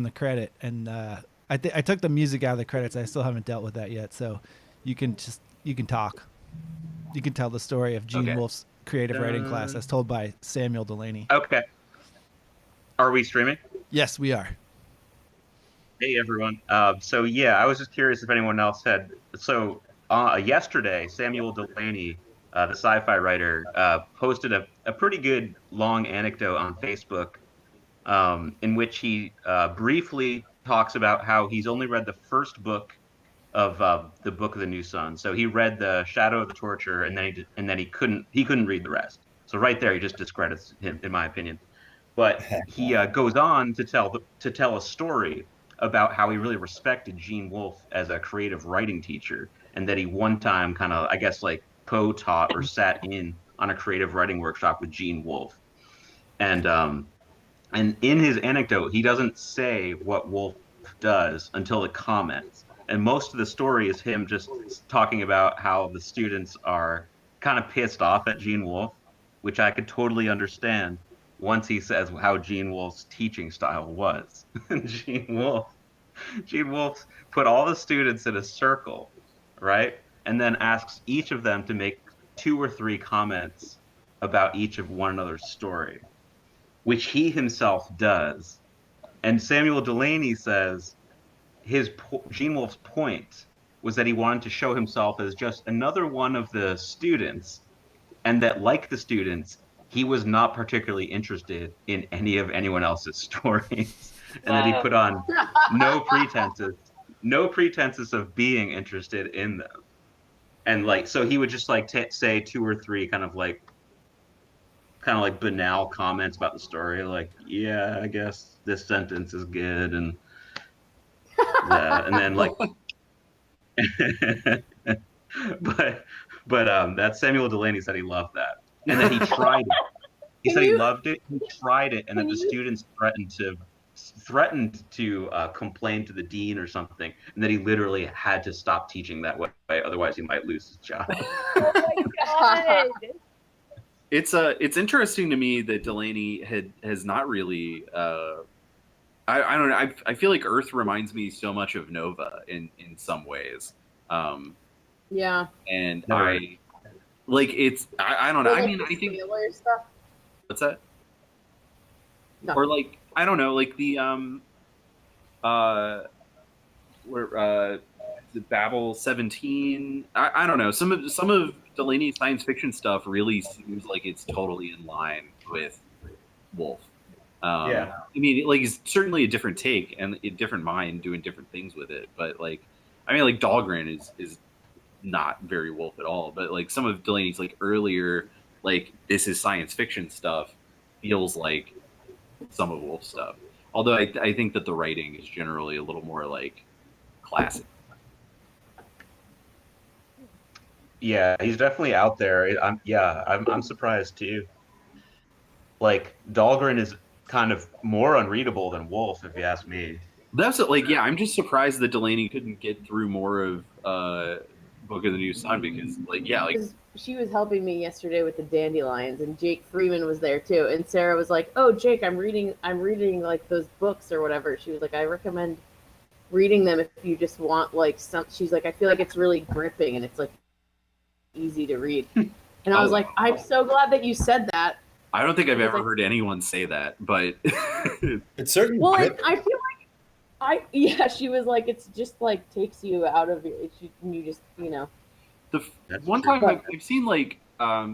the credit, and I took the music out of the credits. I still haven't dealt with that yet, so you can talk. You can tell the story of Gene Okay. Wolfe's creative writing class as told by Samuel Delaney. Okay. Are we streaming? Yes, we are. Hey everyone. So yeah, I was just curious if anyone else had. So yesterday, Samuel Delaney, the sci-fi writer, posted a pretty good long anecdote on Facebook, in which he briefly talks about how he's only read the first book of the Book of the New Sun. So he read the Shadow of the Torture, and then he couldn't read the rest. So right there, he just discredits him, in my opinion. But he goes on to tell a story about how he really respected Gene Wolfe as a creative writing teacher, and that he one time kind of, I guess, like co-taught or sat in on a creative writing workshop with Gene Wolfe. And in his anecdote, he doesn't say what Wolfe does until the comments. And most of the story is him just talking about how the students are kind of pissed off at Gene Wolfe, which I could totally understand once he says how Gene Wolfe's teaching style was. Gene Wolfe put all the students in a circle, right? And then asks each of them to make two or three comments about each of one another's story, which he himself does. And Samuel Delaney says Gene Wolfe's point was that he wanted to show himself as just another one of the students, and that, like the students, he was not particularly interested in any of anyone else's stories, and that he put on no pretenses of being interested in them. And like, so he would just like say two or three kind of like banal comments about the story, like, yeah, I guess this sentence is good, and that, and then like, but that Samuel Delaney said he loved that, and then he tried it. He said he loved it. He tried it, and then the students threatened to complain to the dean or something, and that he literally had to stop teaching that way, otherwise he might lose his job. Oh my god! It's interesting to me that Delaney has not really. I don't know. I feel like Urth reminds me so much of Nova in some ways. Yeah. And I like it's. I don't know. Like I mean, I think stuff. What's that? No. Or like I don't know, like the where the Babel 17. I don't know. Some of Delaney's science fiction stuff really seems like it's totally in line with Wolfe. Yeah. I mean, like it's certainly a different take and a different mind doing different things with it. But like, I mean, like Dahlgren is not very Wolfe at all. But like some of Delaney's like earlier, like this is science fiction stuff, feels like some of Wolfe's stuff. Although I think that the writing is generally a little more like classic. Yeah, he's definitely out there. I'm surprised too. Like Dahlgren is kind of more unreadable than Wolfe, if you ask me. That's like, yeah, I'm just surprised that Delaney couldn't get through more of Book of the New Sun because, like, yeah, like she was helping me yesterday with the dandelions, and Jake Freeman was there too. And Sarah was like, "Oh, Jake, I'm reading like those books or whatever." She was like, "I recommend reading them if you just want like some." She's like, "I feel like it's really gripping and it's like easy to read." And I was like, "I'm so glad that you said that." I don't think I've ever heard anyone say that, but it's certainly. Well, I feel like she was like, it's just like takes you out of you just The one time I've seen like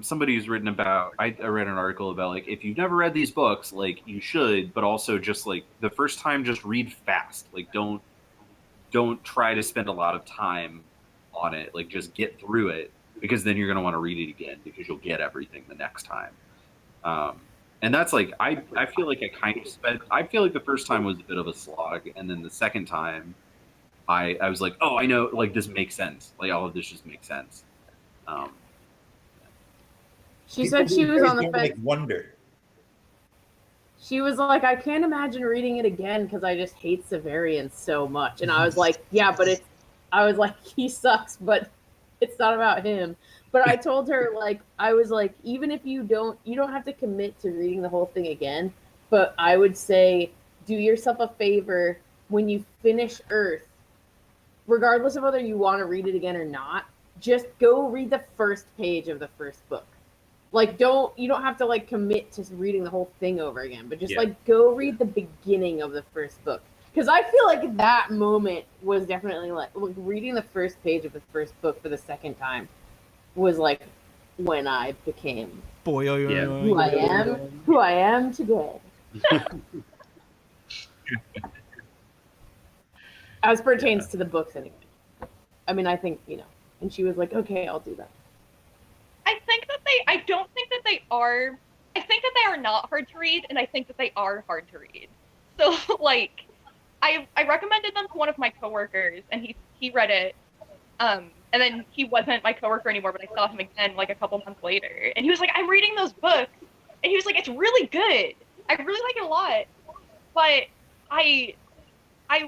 somebody who's written about. I read an article about like if you've never read these books, like you should, but also just like the first time, just read fast. Like don't try to spend a lot of time on it. Like just get through it because then you're gonna want to read it again because you'll get everything the next time. And that's like I feel like I feel like the first time was a bit of a slog, and then the second time I was like, oh, I know, like this makes sense. Like all of this just makes sense. She said she was on the fence. Wonder. She was like, I can't imagine reading it again because I just hate Severian so much. And I was like, yeah, but I was like, he sucks, but it's not about him. But I told her, like, I was like, even if you don't have to commit to reading the whole thing again, but I would say do yourself a favor when you finish Urth, regardless of whether you want to read it again or not, just go read the first page of the first book. Like, you don't have to like commit to reading the whole thing over again, but just like go read the beginning of the first book. Because I feel like that moment was definitely like reading the first page of the first book for the second time was like when I became who I am today. As pertains to the books, anyway. I mean, I think, and she was like, okay, I'll do that. I don't think that they are, I think that they are not hard to read, and I think that they are hard to read. So, like, I recommended them to one of my coworkers, and he read it, and then he wasn't my coworker anymore, but I saw him again, like, a couple months later, and he was like, I'm reading those books, and he was like, it's really good. I really like it a lot, but I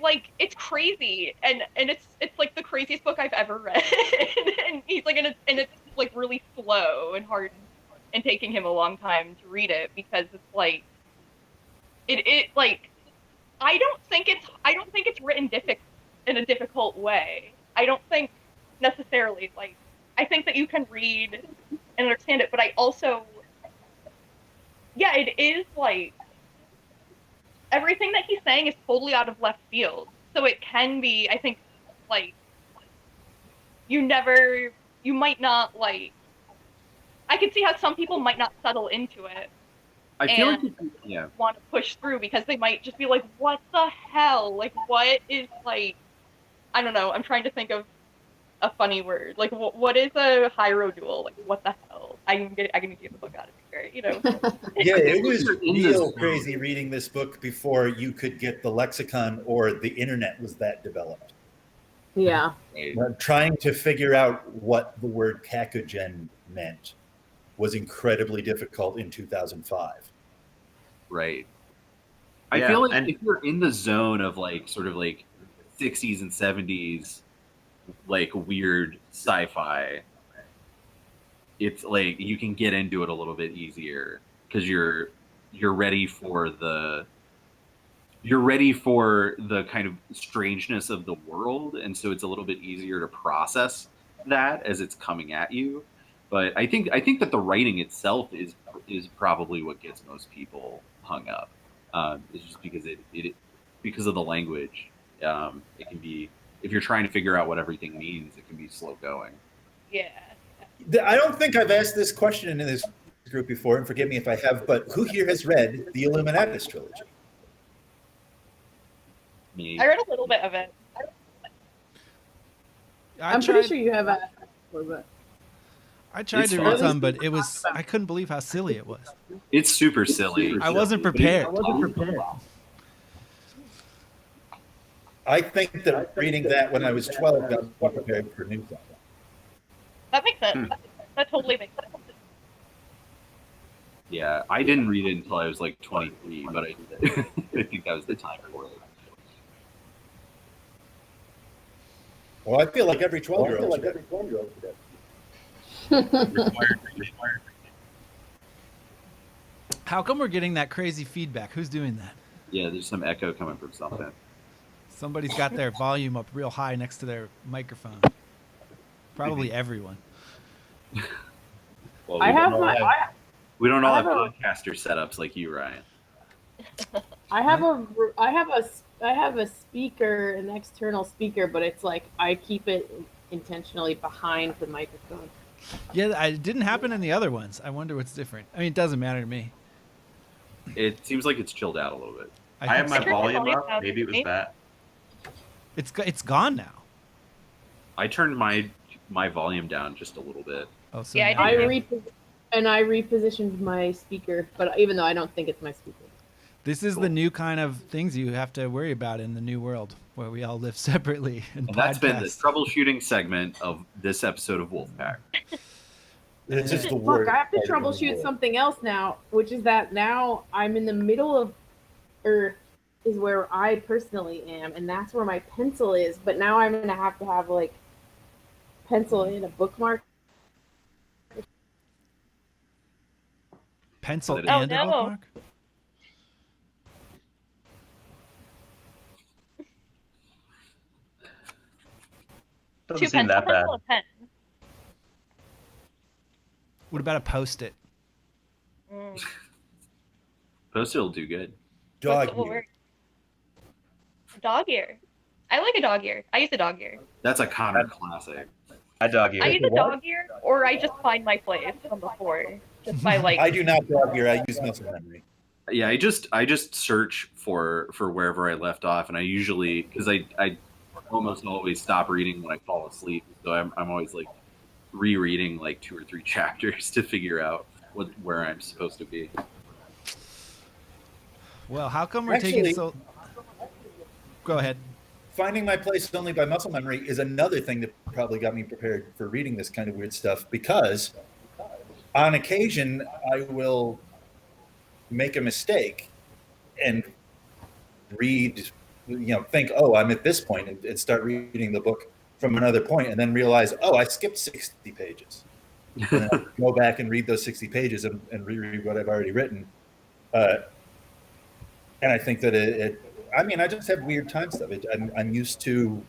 like, it's crazy, and it's like the craziest book I've ever read. And he's like, and it's like really slow and hard, and taking him a long time to read it, because it's like it like I don't think it's written in a difficult way. I don't think necessarily, like, I think that you can read and understand it, but I also, it is like everything that he's saying is totally out of left field. So it can be, I think, like, you might not, like, I can see how some people might not settle into it. I feel like want to push through, because they might just be like, what the hell? Like, what is, like, I don't know, I'm trying to think of a funny word. Like, what is a hierodual? Like, what the hell? I can get the book out of here, Yeah, it was real crazy reading this book before you could get the lexicon or the internet was that developed. Yeah. Trying to figure out what the word cacogen meant was incredibly difficult in 2005. Right. I feel like if you're in the zone of like sort of like 60s and 70s like weird sci-fi, it's like you can get into it a little bit easier because you're ready for the kind of strangeness of the world, and so it's a little bit easier to process that as it's coming at you. But I think that the writing itself is probably what gets most people hung up. It's just because because of the language. It can be, if you're trying to figure out what everything means, it can be slow going. Yeah. I don't think I've asked this question in this group before, and forgive me if I have, but who here has read the Illuminatus trilogy? Me. I read a little bit of it. I'm pretty sure you have asked before, but I tried to read some, but I couldn't believe how silly it was. It's super silly. I wasn't prepared. I think that reading that when I was 12 got me prepared for New Thought. That makes sense. That totally makes sense. Yeah, I didn't read it until I was like 23, but I think that was the time for it. Well, I feel like every 12-year-old should have. How come we're getting that crazy feedback? Who's doing that? Yeah, there's some echo coming from something. Somebody's got their volume up real high next to their microphone. Probably everyone. Well, we don't all have podcaster setups like you, Ryan. I have a speaker, an external speaker, but it's like I keep it intentionally behind the microphone. Yeah, it didn't happen in the other ones. I wonder what's different. I mean, it doesn't matter to me. It seems like it's chilled out a little bit. I have my volume up. Maybe it was that. It's gone now. I turned my volume down just a little bit. Oh, so yeah, I repositioned my speaker, but even though I don't think it's my speaker. This is the new kind of things you have to worry about in the new world where we all live separately. And that's been the troubleshooting segment of this episode of Wolfpack. It's just the Look, word. I have to troubleshoot something else now, which is that now I'm in the middle of Urth is where I personally am, and that's where my pencil is. But now I'm gonna have to have like pencil in a bookmark. Pencil Oh, and a no. bookmark? Doesn't 2 seem pens. that bad. A pen. What about a Post-it? Mm. Post-it will do good. Dog What's- what ear. word? Dog ear. I like a dog ear. I use a dog ear. That's a Connor classic. I dog I ear. use a dog ear, or I just find my place on the floor just by like. I do not dog ear. I use muscle memory. Yeah, I just search for wherever I left off, and I usually, because I almost always stop reading when I fall asleep, so I'm always like rereading like 2 or 3 chapters to figure out where I'm supposed to be. Well, how come we're taking Actually- so? Go ahead. Finding my place only by muscle memory is another thing that probably got me prepared for reading this kind of weird stuff, because on occasion I will make a mistake and read, think, oh, I'm at this point, and start reading the book from another point, and then realize, oh, I skipped 60 pages. And then I go back and read those 60 pages and reread what I've already written. And I think that I just have weird time stuff. I'm used to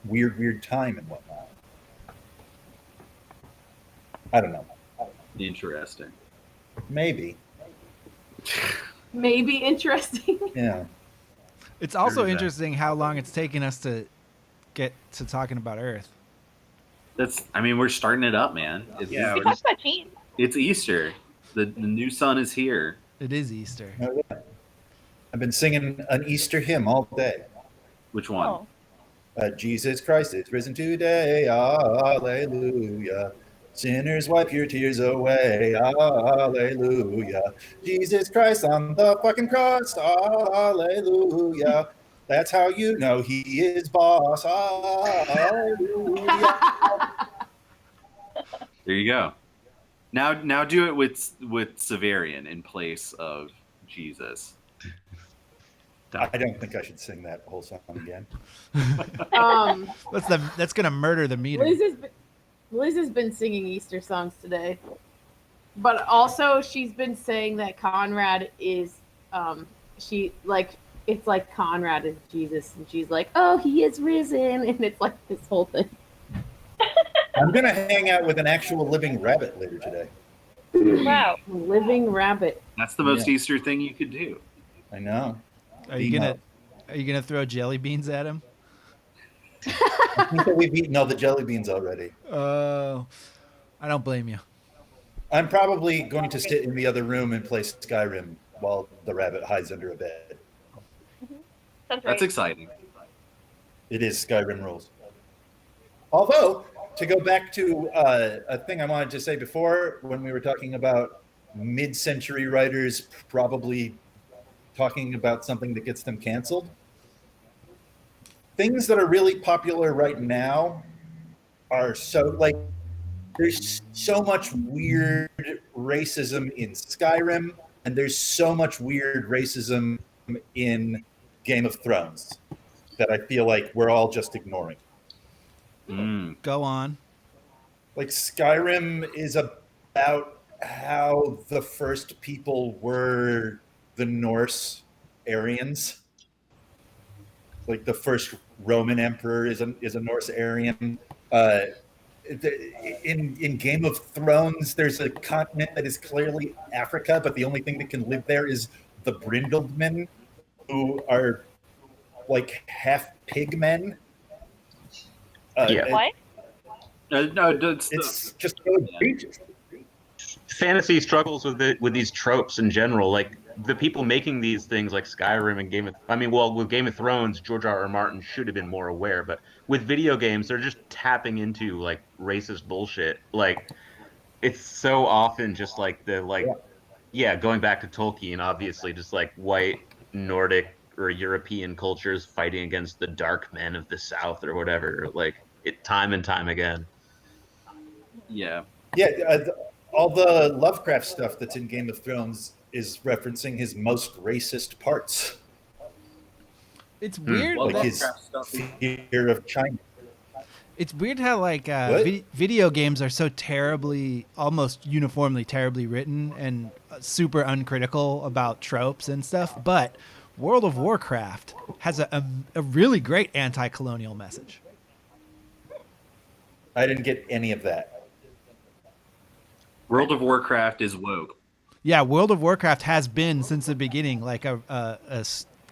weird time and whatnot. I don't know. Interesting. Maybe. Maybe interesting. Yeah. It's also Very bad. interesting how long it's taken us to get to talking about Earth. We're starting it up, man. Yeah, We we're talked about cheese. It's Easter. The new sun is here. It is Easter. Oh, yeah. I've been singing an Easter hymn all day. Which one? Oh. Jesus Christ is risen today. Hallelujah. Sinners, wipe your tears away. Hallelujah. Jesus Christ on the fucking cross. Hallelujah. That's how you know he is boss. Hallelujah. There you go. Now do it with Severian in place of Jesus. I don't think I should sing that whole song again. That's gonna murder the meter. Liz has been singing Easter songs today, but also she's been saying that Conrad is, it's like Conrad is Jesus, and she's like, oh, he is risen, and it's like this whole thing. I'm going to hang out with an actual living rabbit later today. Wow. Living rabbit. That's the most Yeah. Easter thing you could do. I know. Are you gonna throw jelly beans at him? I think that we've eaten all the jelly beans already. Oh, I don't blame you. I'm probably going to sit in the other room and play Skyrim while the rabbit hides under a bed. Sounds right. That's exciting. It is Skyrim rules. Although, to go back to a thing I wanted to say before, when we were talking about mid-century writers probably talking about something that gets them canceled, things that are really popular right now are there's so much weird racism in Skyrim, and there's so much weird racism in Game of Thrones that I feel like we're all just ignoring. Go on. Like, Skyrim is about how the first people were the Norse Aryans. Like, the first Roman emperor is a Norse Aryan. In Game of Thrones, there's a continent that is clearly Africa, but the only thing that can live there is the Brindlemen, who are like half pig men. Yeah. What? No, It's just so egregious. Fantasy struggles with these tropes in general. Like, the people making these things like Skyrim and with Game of Thrones, George R.R. Martin should have been more aware, but with video games, they're just tapping into like racist bullshit. Like, it's so often just like going back to Tolkien, obviously, just like white Nordic or European cultures fighting against the dark men of the South or whatever, like it time and time again. Yeah. All the Lovecraft stuff that's in Game of Thrones is referencing his most racist parts, It's weird. Well, like that- his fear of China. It's weird how like What? video games are so terribly, almost uniformly terribly written and super uncritical about tropes and stuff. But World of Warcraft has a really great anti-colonial message. I didn't get any of that. World of Warcraft is woke. Yeah, World of Warcraft has been since the beginning like a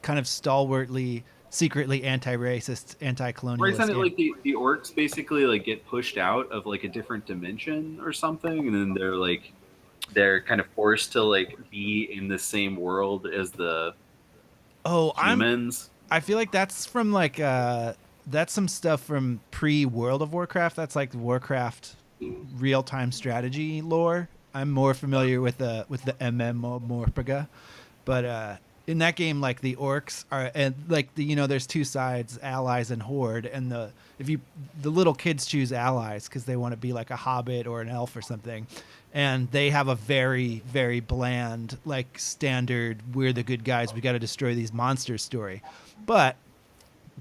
kind of stalwartly, secretly anti-racist, Right, anti-colonialist isn't it game. like the orcs basically like get pushed out of like a different dimension or something, and then they're kind of forced to like be in the same world as the Oh, humans. I feel like that's from like that's some stuff from pre World of Warcraft. That's like Warcraft real time strategy lore. I'm more familiar with the MMORPG, but in that game, like the orcs are, and like there's two sides, allies and horde, and the little kids choose allies because they want to be like a hobbit or an elf or something, and they have a very very bland like standard we're the good guys, we got to destroy these monsters story, but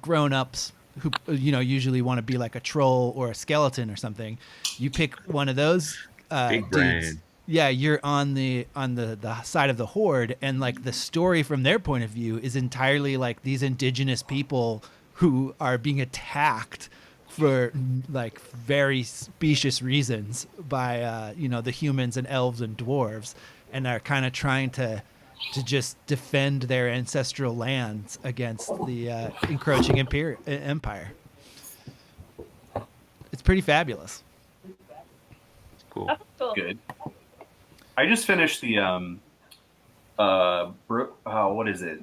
grown-ups who usually want to be like a troll or a skeleton or something, you pick one of those Big dudes. brain. Yeah, you're on the side of the horde, and like the story from their point of view is entirely like these indigenous people who are being attacked for like very specious reasons by the humans and elves and dwarves, and are kind of trying to just defend their ancestral lands against the encroaching empire. It's pretty fabulous. It's cool. That's cool. Good. I just finished the what is it?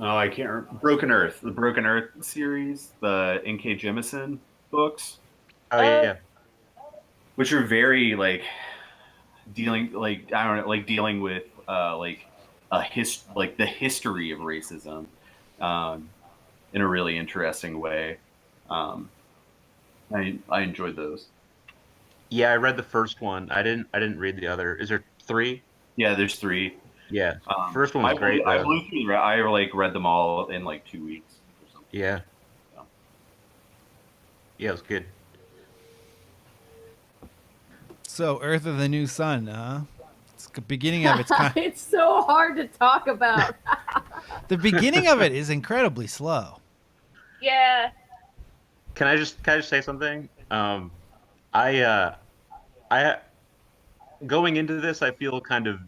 I can't remember. Broken Earth, the Broken Earth series, the N.K. Jemisin books, Oh yeah. which are very like dealing like I don't know, like dealing with like the history of racism in a really interesting way. I enjoyed those. Yeah, I read the first one. I didn't read the other. Is there 3? Yeah, there's 3. Yeah. First one was great I though. blew through. I like read them all in like 2 weeks or something. Yeah. Yeah. Yeah, it was good. So Earth of the New Sun, huh? It's the beginning of it's kind It's so hard to talk about. the beginning of it is incredibly slow. Yeah. Can I just say something? I going into this, I feel kind of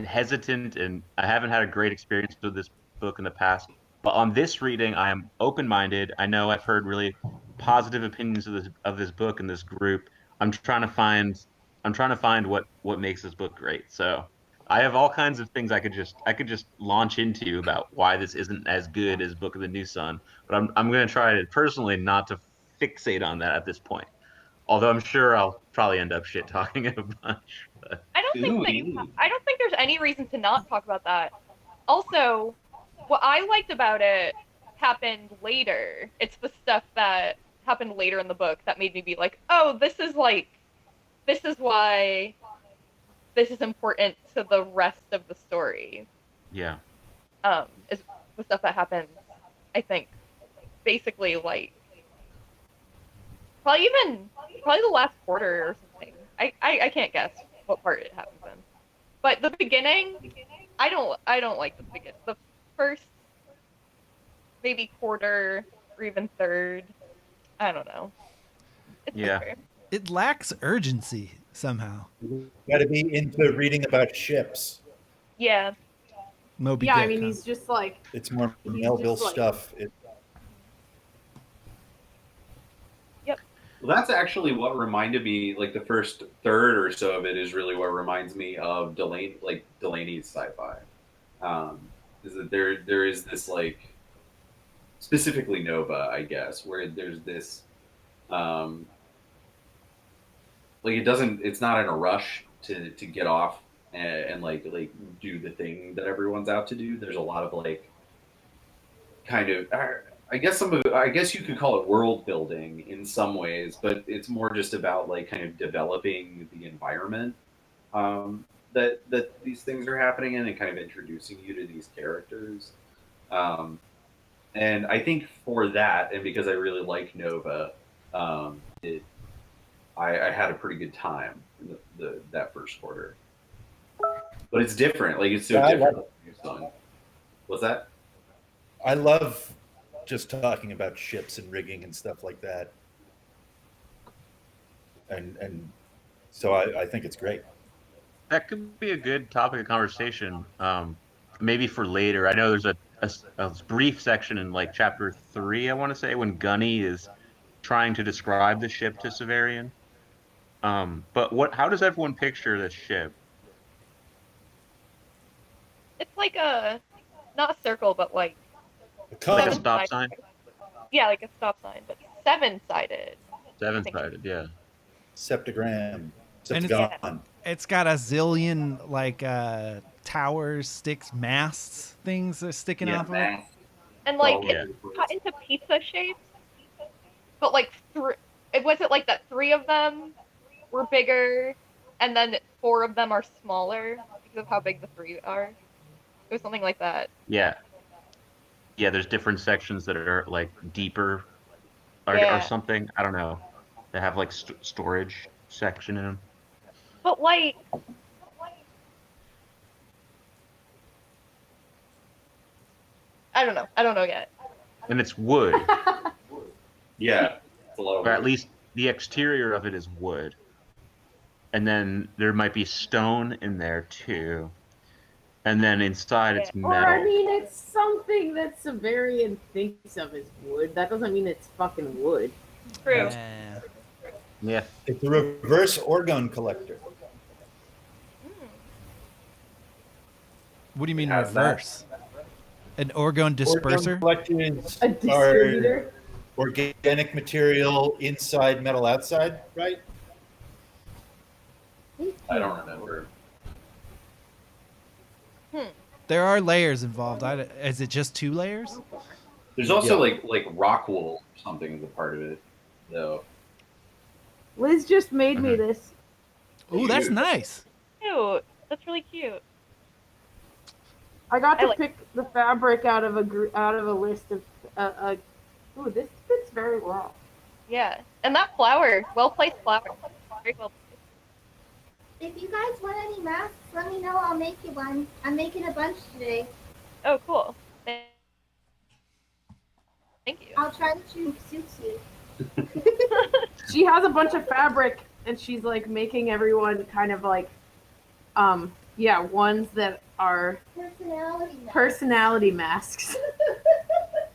hesitant, and I haven't had a great experience with this book in the past. But on this reading, I am open-minded. I know I've heard really positive opinions of this book in this group. I'm trying to find what makes this book great. So I have all kinds of things I could just launch into about why this isn't as good as Book of the New Sun. But I'm going to try to personally not to fixate on that at this point. Although I'm sure I'll probably end up shit talking a bunch. But I don't think that Ooh. I don't think there's any reason to not talk about that. Also, what I liked about it happened later. It's the stuff that happened later in the book that made me be like, "Oh, this is why this is important to the rest of the story." yeah, Is the stuff that happens, I think, basically like probably the last quarter or something. I can't guess what part it happens in. But the beginning, I don't like the beginning. The first maybe quarter or even third. I don't know. It's Yeah. okay. It lacks urgency somehow. Got to be into reading about ships. Yeah. Moby Yeah, I Dick, mean, huh? he's just like, It's more He's Melville just like- stuff. Well, that's actually what reminded me. Like the first third or so of it is really what reminds me of Delaney's sci-fi. Is that there is this like specifically Nova, I guess, where there's this like it's not in a rush to get off and like do the thing that everyone's out to do. There's a lot of like kind of I guess you could call it world building in some ways, but it's more just about like kind of developing the environment that these things are happening in, and kind of introducing you to these characters. And I think for that, and because I really like Nova, I had a pretty good time in that first quarter. But it's different. Like it's so Yeah, I different. love What's that? I love just talking about ships and rigging and stuff like that. And so I think it's great. That could be a good topic of conversation, maybe for later. I know there's a brief section in like chapter 3, I want to say, when Gunny is trying to describe the ship to Severian. But how does everyone picture this ship? It's like a not a circle, but like A Like a cone. stop sign? yeah, like a stop sign, but 7-sided. Seven-sided, yeah. Septagram. And Septagon. It's got a zillion like towers, sticks, masts, things that are sticking Yeah, off of it. man. And like Oh, it's cut into pizza shapes, but like it was it like that 3 of them were bigger, and then 4 of them are smaller because of how big the 3 are. It was something like that. Yeah. Yeah, there's different sections that are like deeper or Yeah. something. I don't know. They have like storage section in them. But like I don't know. I don't know yet. And it's wood, Yeah. It's a lot of or at work. least the exterior of it is wood. And then there might be stone in there too. And then inside it's Or I metal. mean, it's something that Severian thinks of as wood. That doesn't mean it's fucking wood. True. Yeah. Yeah. It's a reverse orgone collector. What do you mean Has that. reverse? An orgone disperser? Orgone collectors A are distributor. organic material inside, metal outside, right? I don't remember. There are layers involved. Is it just 2 layers? There's also Yeah. like rock wool or something as a part of it, though. Liz just made me this. Ooh, that's nice. Cute. That's really cute. I got I to like- pick the fabric out of a list of. Ooh, this fits very well. Yeah. And that flower, well placed flower. Very well placed. If you guys want any masks, let me know. I'll make you one. I'm making a bunch today. Oh, cool. Thank you. I'll try which one suits you. She has a bunch of fabric, and she's like making everyone kind of like, yeah, ones that are Personality mask. personality masks.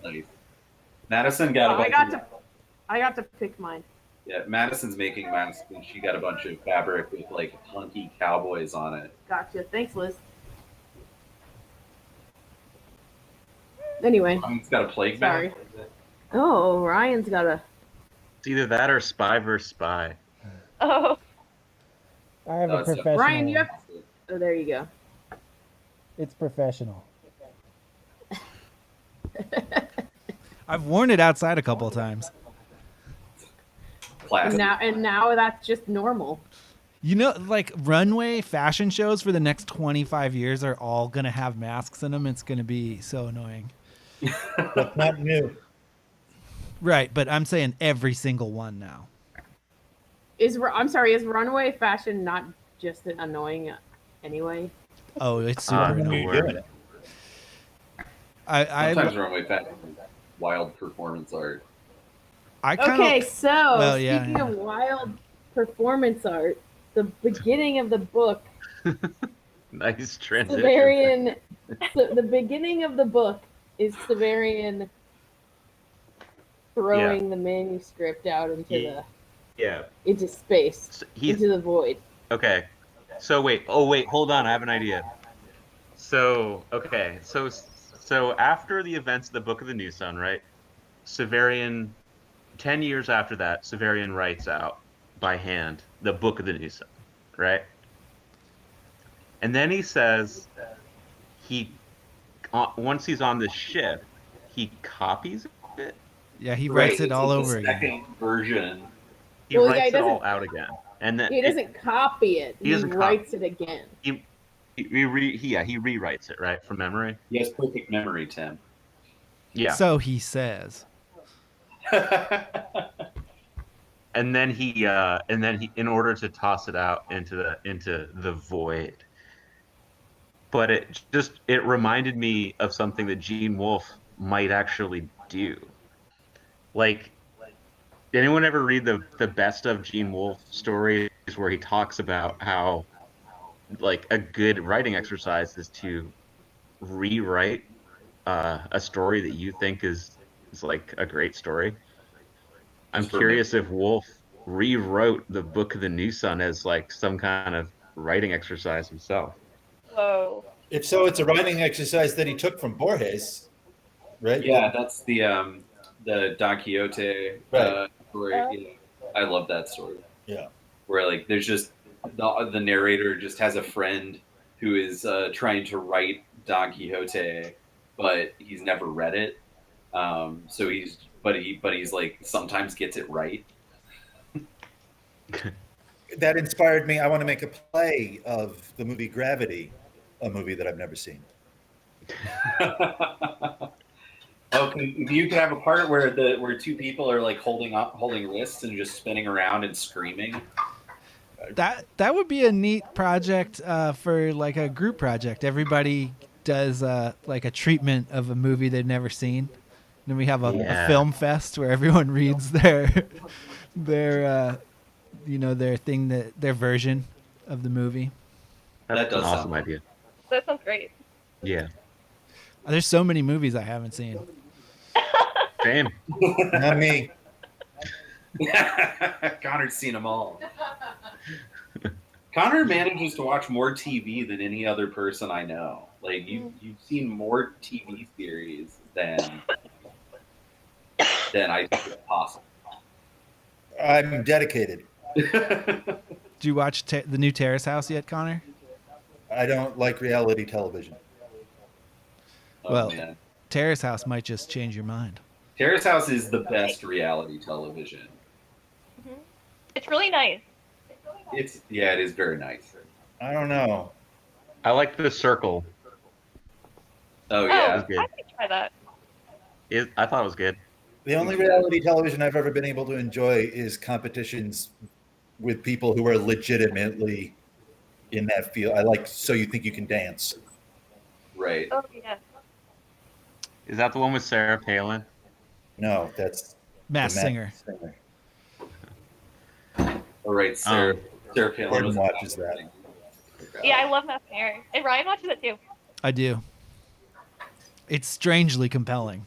Nice. Madison got a bunch I got to pick mine. Yeah, Madison's making masks and she got a bunch of fabric with like hunky cowboys on it. Gotcha. Thanks, Liz. Anyway, It's got a plague Sorry. mask. oh, Ryan's got a. It's either that or spy versus spy. Oh, I have No, a it's a- professional. Ryan, you have. Oh, there you go. It's professional. I've worn it outside a couple of times. Classic. And now that's just normal. You know, like runway fashion shows for the next 25 years are all going to have masks in them. It's going to be so annoying. That's not new. Right, but I'm saying every single one now. I'm sorry, is runway fashion not just annoying anywy? Oh, it's super annoying. You're doing it. Sometimes I runway fashion is wild performance art. kind Okay, of so Well, yeah, speaking yeah. of wild performance art, the beginning of the book, Nice transition. Severian, so the beginning of the book is Severian throwing the manuscript out into Yeah. into space, So he's into the void. okay. So wait. Oh wait. Hold on. I have an idea. So okay. So after the events of the Book of the New Sun, right? Severian. 10 years after that, Severian writes out by hand the Book of the New Sun, right? And then he says once he's on the ship, he copies it. Yeah, he writes Right, it all it's over the again. second version. He Well, yeah, writes he it all doesn't- out again, and then He doesn't copy it. He doesn't writes it again. he rewrites it right from memory. He has perfect memory, Tim. Yeah, So he says. and then he in order to toss it out into the void. But it reminded me of something that Gene Wolfe might actually do. Like, did anyone ever read the best of Gene Wolfe stories where he talks about how like a good writing exercise is to rewrite a story that you think is like a great story? I'm Just for me. curious if Wolfe rewrote the Book of the New Sun as like some kind of writing exercise himself. Whoa. If so, it's a writing exercise that he took from Borges, right? Yeah, that's the Don Quixote Right. story. Yeah. I love that story. Yeah. Where like there's just the narrator just has a friend who is trying to write Don Quixote, but he's never read it. So he's like sometimes gets it right. That inspired me. I want to make a play of the movie Gravity, a movie that I've never seen. Okay, you could have a part where two people are like holding wrists and just spinning around and screaming. That would be a neat project for like a group project. Everybody does like a treatment of a movie they've never seen. Then we have a film fest where everyone reads their their thing, their version of the movie. That's does an awesome sound- idea. That sounds great. Yeah. There's so many movies I haven't seen. Same. Not me. Connor's seen them all. Connor manages to watch more TV than any other person I know. Like you've seen more TV series than I think is possible. I'm dedicated. Did you watch the new Terrace House yet, Connor? I don't like reality television. Oh, Well, man. Terrace House might just change your mind. Terrace House is the best reality television. It's really nice. It is very nice. I don't know. I like The Circle. Oh Oh, yeah. good. I could try that. I thought it was good. The only reality television I've ever been able to enjoy is competitions with people who are legitimately in that field. I like So You Think You Can Dance. Right. Oh yeah. Is that the one with Sarah Palin? No, that's Mass the Singer. Singer. All right, Sarah Palin Gordon was watches that. Yeah, I love Mass Singer. And Ryan watches it too. I do. It's strangely compelling.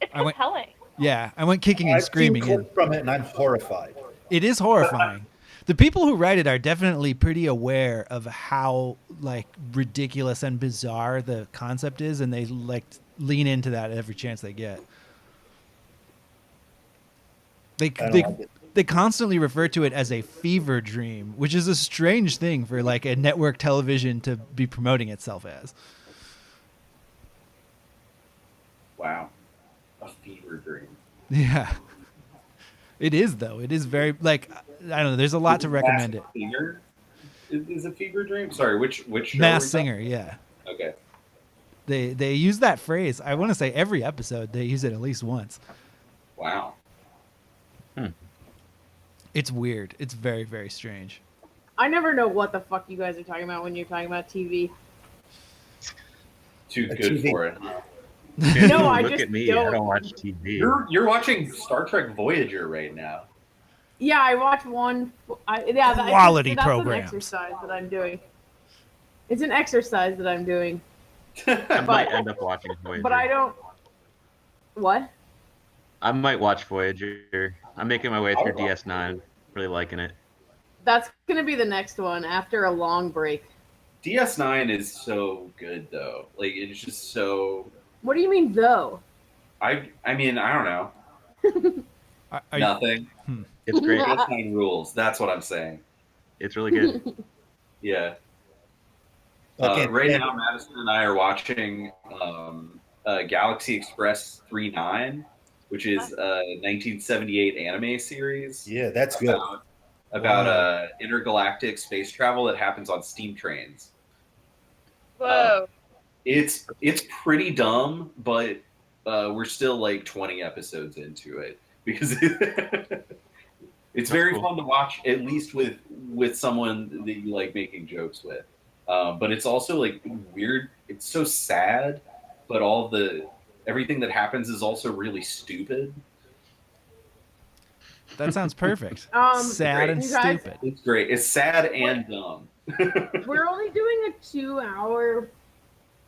It's I went- compelling. Yeah, I went kicking and I've screaming. seen clips from it, and I'm horrified. It is horrifying. The people who write it are definitely pretty aware of how like ridiculous and bizarre the concept is, and they like lean into that every chance they get. I don't like it. They constantly refer to it as a fever dream, which is a strange thing for like a network television to be promoting itself as. Wow. A fever dream. Yeah. It is though. It is very like I don't know. There's a lot to recommend it. Masked Singer is a fever dream. Sorry, which show? Mass was that? Singer, yeah. Okay. They use that phrase. I want to say every episode they use it at least once. Wow. It's weird. It's very, very strange. I never know what the fuck you guys are talking about when you're talking about TV. Too A good TV. for it. Dude, No, I look just at me. don't. I don't watch TV. You're watching Star Trek Voyager right now. Yeah, I watch one. Quality that's programs. an exercise that I'm doing. It's an exercise that I'm doing, I might end up watching Voyager. but I don't. What? I might watch Voyager. I'm making my way through DS9. Really liking it. That's gonna be the next one after a long break. DS9 is so good though. Like it's just so. What do you mean though? I mean I don't know. Are you- Nothing. It's great. DS9 rules. That's what I'm saying. It's really good. Yeah. Okay. Right now, Madison and I are watching Galaxy Express 39, which is a 1978 anime series Yeah, that's good. about intergalactic space travel that happens on steam trains. Whoa. It's pretty dumb, but we're still like 20 episodes into it because it's very cool. fun to watch, at least with someone that you like making jokes with. But it's also like weird. It's so sad, but all the everything that happens is also really stupid. That sounds perfect. Sad great. and You guys- stupid. It's great. It's sad and dumb. We're only doing a 2-hour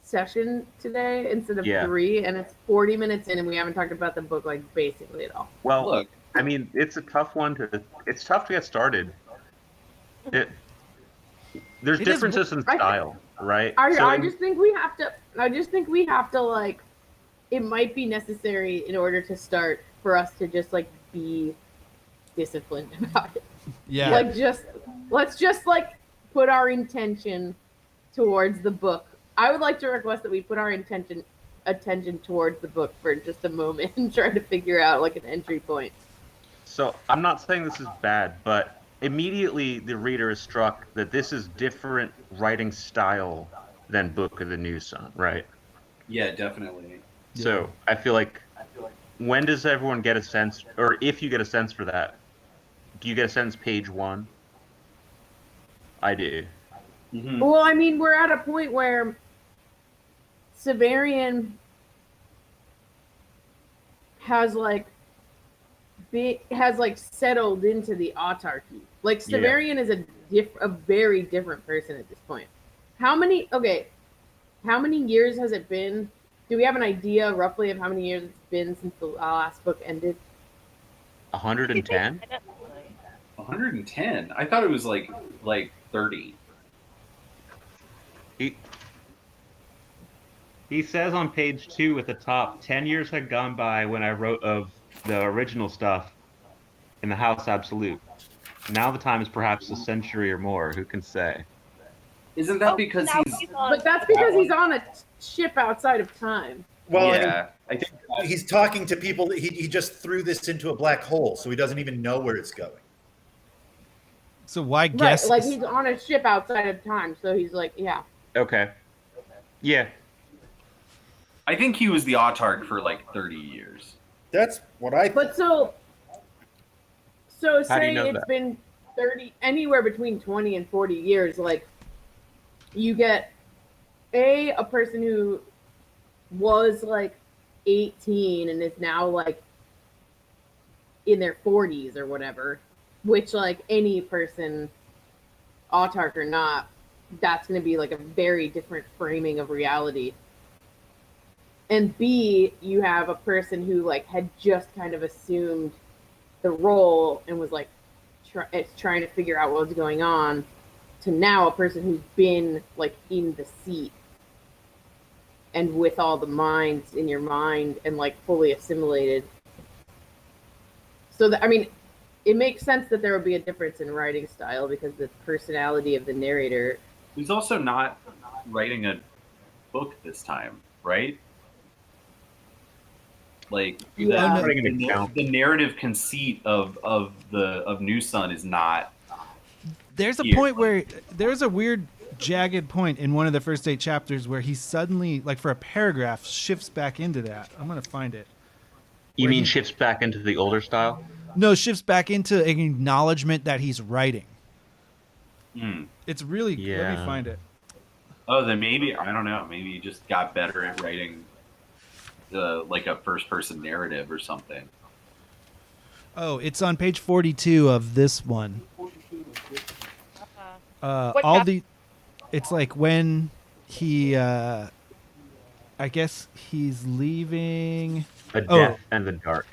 session today instead of Yeah. 3, and it's 40 minutes in, and we haven't talked about the book like basically at all. Well, Look, I mean, it's a tough one to. It's tough to get started. There's It is- differences in style, right? I just think we have to. I just think we have to like. It might be necessary in order to start for us to just like be disciplined about it. Yeah. Like let's just like put our intention towards the book. I would like to request that we put our attention towards the book for just a moment and try to figure out like an entry point. So I'm not saying this is bad, but immediately the reader is struck that this is different writing style than Book of the New Sun, right? yeah, definitely. So I feel like, when does everyone get a sense, or if you get a sense for that, do you get a sense page 1? I do. Mhm. Well, I mean, we're at a point where Severian has like settled into the autarky. Like Yeah. Severian is a very different person at this point. How many years has it been? Do we have an idea roughly of how many years it's been since the last book ended? 110? 110. I thought it was like 30. He says on page 2 at the top, 10 years had gone by when I wrote of the original stuff in the House Absolute. Now the time is perhaps a century or more. Who can say? Isn't that because now he's? on- But that's because he's on a ship outside of time. Well, Yeah, I think. and he's talking to people that he just threw this into a black hole, so he doesn't even know where it's going. So why guess? Right, like he's on a ship outside of time, so he's like, yeah. Okay. Yeah. I think he was the autarch for like 30 years. That's what I. But so How do say you know it's that? been 30, anywhere between 20 and 40 years, like you get a person who was like 18 and is now like in their 40s or whatever, which like any person, autarch or not, that's going to be like a very different framing of reality. And B, you have a person who like had just kind of assumed the role and was like trying to figure out what's going on, to now a person who's been like in the seat and with all the minds in your mind and like fully assimilated. So that, I mean, it makes sense that there would be a difference in writing style because the personality of the narrator. He's also not writing a book this time, right? Like Yeah. the narrative conceit of New Sun is not. There's a here. point where there's a weird jagged point in one of the first 8 chapters where he suddenly, like for a paragraph, shifts back into that. I'm gonna find it. You Where mean he- shifts back into the older style? No, shifts back into an acknowledgement that he's writing. Hmm. It's really. Let me Yeah. find it. Oh, then maybe I don't know. Maybe he just got better at writing, like a first-person narrative or something. Oh, it's on page 42 of this one. What All chap- the, it's like when he, I guess he's leaving. A Oh. death and the dark.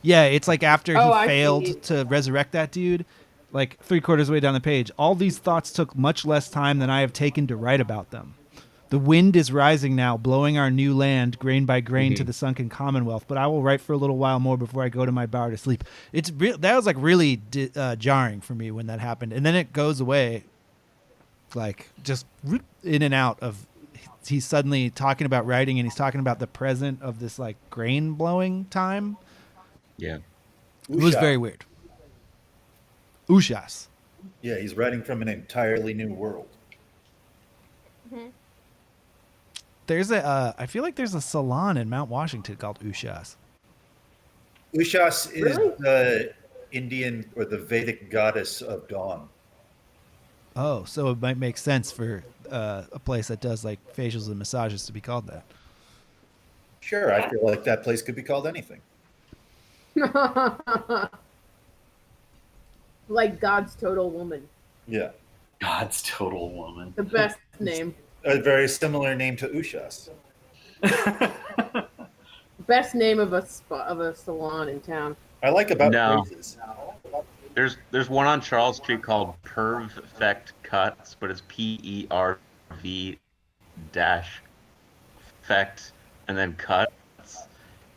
Yeah, it's like after Oh, he I see. failed to resurrect that dude, like 3/4 way down the page. All these thoughts took much less time than I have taken to write about them. The wind is rising now, blowing our new land grain by grain to the sunken commonwealth. But I will write for a little while more before I go to my bower to sleep. It's that was like really jarring for me when that happened, and then it goes away, like just in and out of. He's suddenly talking about writing, and he's talking about the present of this like grain blowing time. Yeah. It was Usha. very weird. Ushas. Yeah, he's writing from an entirely new world. There's a. I feel like there's a salon in Mount Washington called Ushas. Ushas is Really? the Indian or the Vedic goddess of dawn. Oh, so it might make sense for a place that does like facials and massages to be called that. Sure, I feel like that place could be called anything. Like God's Total Woman. Yeah. God's Total Woman. The best name. A very similar name to Ushas. Best name of a salon in town. I like about No. phrases. There's one on Charles Street called Perfect Cuts, but it's PERV dash effect and then cuts.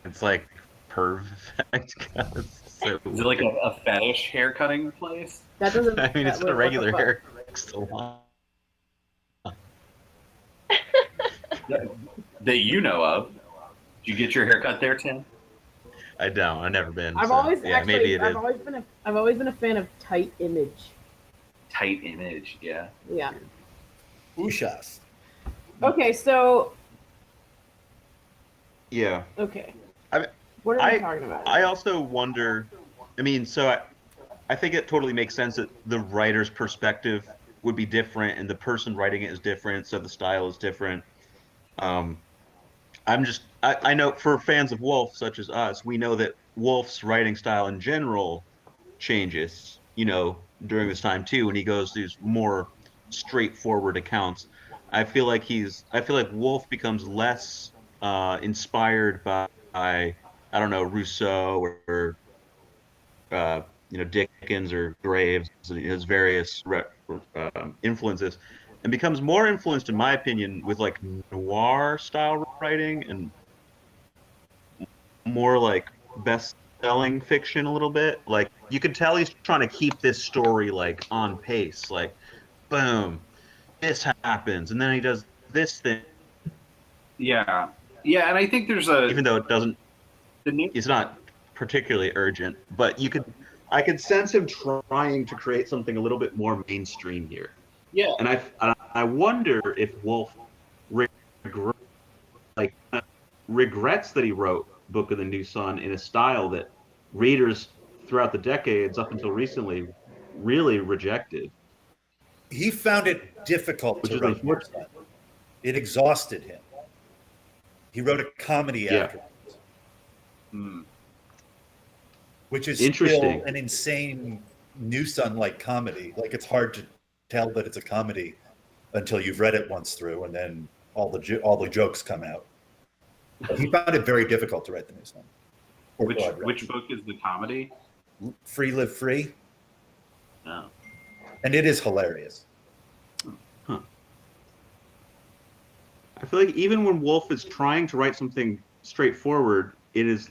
It's like perfect cuts. So Is it like a fetish haircutting place? That doesn't. I mean, it's wait, a regular what the hair salon. That you know of. Did you get your haircut there, Tim? I don't. I've never been. I've so, always yeah, actually. maybe it is. I've always been a fan of Tight Image. Tight Image, yeah. Yeah. Ushas. Okay, so Yeah. okay. I- What are we talking about? I also wonder. I mean, so I think it totally makes sense that the writer's perspective would be different, and the person writing it is different, so the style is different. I know for fans of Wolf, such as us, we know that Wolf's writing style in general changes, during this time too, and he goes these more straightforward accounts. I feel like Wolf becomes less inspired by I don't know, Rousseau or Dickens or Graves, his various influences, and becomes more influenced, in my opinion, with like noir style writing and more like best-selling fiction a little bit. Like you can tell he's trying to keep this story like on pace. Like, boom, this happens, and then he does this thing. Yeah. Yeah, and I think there's Even though it doesn't, it's not particularly urgent, but I could sense him trying to create something a little bit more mainstream here. Yeah. And I wonder if Wolf regrets that he wrote Book of the New Sun in a style that readers throughout the decades up until recently really rejected. He found it difficult Which to is write. unfortunate. It exhausted him. He wrote a comedy after, which is Interesting. still an insane New Sun-like comedy. Like it's hard to tell that it's a comedy until you've read it once through, and then all the jokes come out. But he found it very difficult to write the New Sun. Which book is the comedy? Free Live Free, No. and it is hilarious. I feel like even when Wolf is trying to write something straightforward, in his